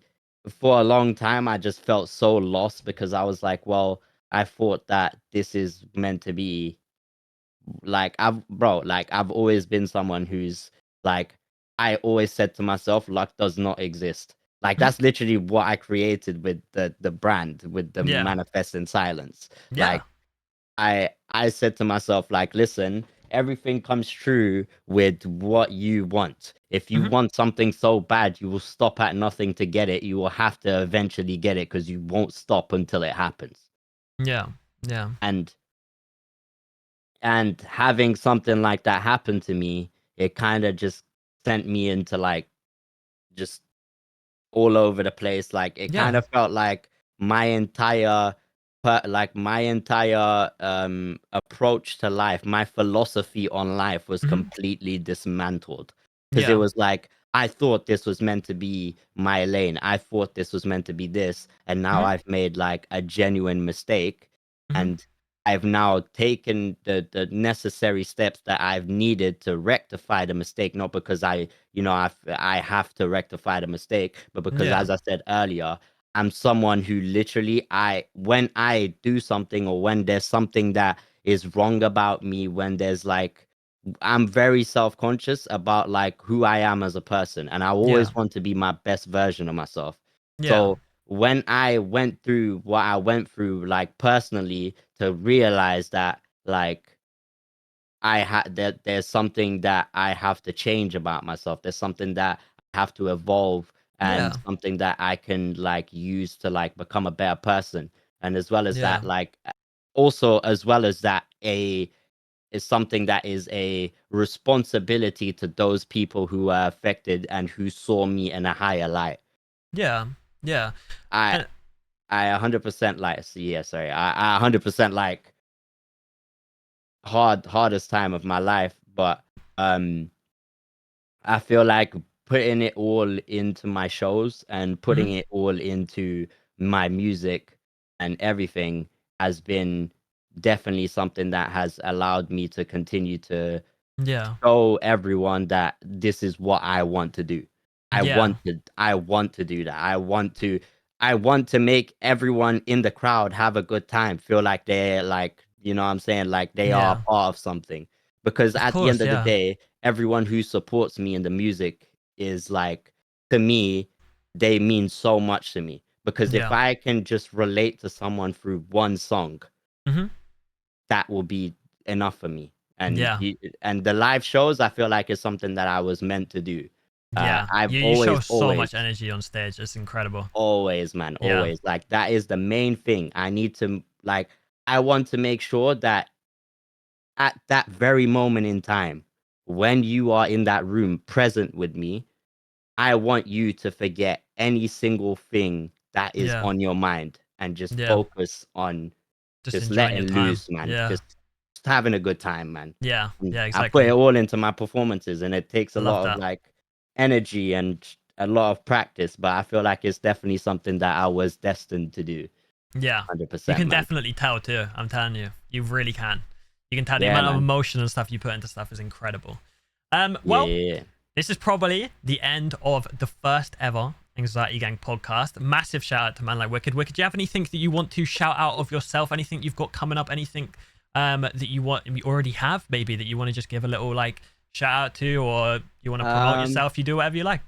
for a long time I just felt so lost because I was like, well, I thought that this is meant to be like I've always been someone who's like I always said to myself, luck does not exist. Like hmm that's literally what I created with the brand, with the yeah, manifest in silence. yeah, Like I said to myself, like, listen, everything comes true with what you want. If you hmm want something so bad, you will stop at nothing to get it. You will have to eventually get it because you won't stop until it happens. yeah, yeah, And having something like that happen to me, it kind of just sent me into like just all over the place. Like it kind yeah, of felt like my entire approach to life, my philosophy on life was hmm completely dismantled. Because it yeah, was like I thought this was meant to be my lane. I thought this was meant to be this, and now hmm I've made like a genuine mistake. hmm And I've now taken the necessary steps that I've needed to rectify the mistake, not because I have to rectify the mistake, but because, yeah, as I said earlier, I'm someone who literally when I do something, or when there's something that is wrong about me, when there's like I'm very self-conscious about like who I am as a person, and I yeah, always want to be my best version of myself. yeah, So when I went through what I went through, like personally, to realize that like there's something that I have to change about myself. There's something that I have to evolve, and yeah, something that I can like use to like become a better person. And as well as that, yeah, like also as well as that, a is something that is a responsibility to those people who are affected and who saw me in a higher light. yeah, yeah, I and I 100% like yeah, sorry. I 100% like hardest time of my life, but um I feel like putting it all into my shows and hmm putting it all into my music and everything has been definitely something that has allowed me to continue to yeah, show everyone that this is what I want to do. yeah, I want to do that. I want to make everyone in the crowd have a good time, feel like they're like, you know what I'm saying, like they are yeah, a part of something. Because of at the end course, of the yeah, day, everyone who supports me in the music is like, to me, they mean so much to me. Because if yeah, I can just relate to someone through one song, hmm that will be enough for me. And yeah, the live shows, I feel like is something that I was meant to do. yeah. I've You show always, so always, much energy on stage. It's incredible. always, man, Yeah, always, like that is the main thing. I need to like I want to make sure that at that very moment in time, when you are in that room present with me, I want you to forget any single thing that is Yeah. on your mind and just Yeah. focus on Just just enjoying your letting time. loose, man. Yeah. Just having a good time, man. Yeah. And Yeah, I put it exactly. all into my performances, and it takes I a love lot of that. like energy and a lot of practice. But I feel like it's definitely something that I was destined to do, Yeah. You 100%, can man. definitely tell too. I'm telling you. You really can. You can tell the Yeah, amount of man. emotion and stuff you put into stuff is incredible. Yeah, Well, yeah, yeah. this is probably the end of the first ever Anxiety Gang podcast. Massive shout out to man like Wicked. Wicked, do you have anything that you want to shout out of yourself? Anything you've got coming up? Anything that you already have, maybe that you want to just give a little like shout out to, or you want to promote Um, yourself? You do whatever you like.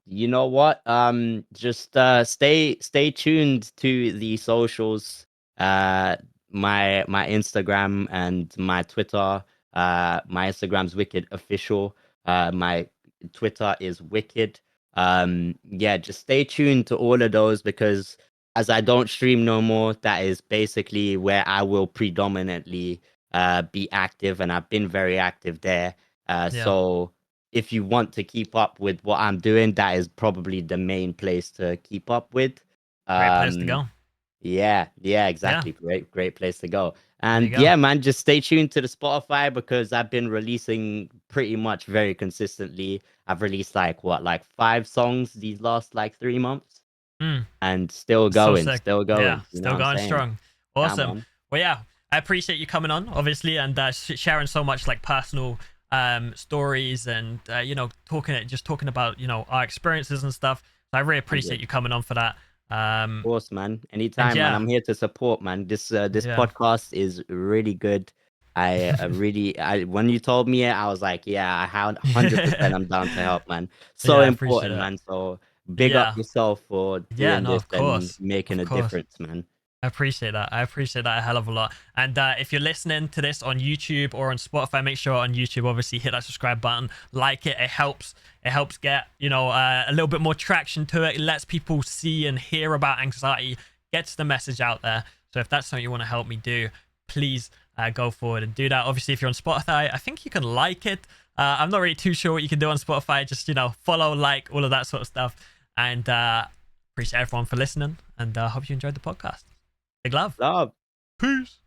you know what? Just stay tuned to the socials. Uh, my Instagram and my Twitter. My Instagram's Wicked Official. My Twitter is Wicked. Yeah, just stay tuned to all of those because as I don't stream no more, that is basically where I will predominantly be active, and I've been very active there. Yeah, So if you want to keep up with what I'm doing, that is probably the main place to keep up with. great place to Um, go. yeah, Yeah, exactly. Great place to go. there you And go. yeah, man, just stay tuned to the Spotify because I've been releasing pretty much very consistently. I've released like 5 songs these last like 3 months Mm. and still So going, sick. still Yeah, going. You know still what I'm going saying? strong. Yeah, Awesome. man. Well, yeah, I appreciate you coming on, obviously, and sharing so much like personal stories and just talking about our experiences and stuff. So I really appreciate 100. you coming on for that. Course, man. And Anytime, man. yeah, I'm here to support, man. This yeah, podcast is really good. I really, I when you told me it, I was like, yeah, 100%. I'm down to help, man. So yeah, I appreciate important, it. man. So big up Yeah, yourself for yeah, doing no, this and making of a course. difference, man. I appreciate that. I appreciate that a hell of a lot. And if you're listening to this on YouTube or on Spotify, make sure on YouTube, obviously, hit that subscribe button, like it. It helps. It helps get a little bit more traction to it. It lets people see and hear about anxiety. Gets the message out there. So if that's something you want to help me do, please go forward and do that. Obviously, if you're on Spotify, I think you can like it. I'm not really too sure what you can do on Spotify. Just follow, like, all of that sort of stuff. And appreciate everyone for listening. And hope you enjoyed the podcast. Big love. Love. Peace.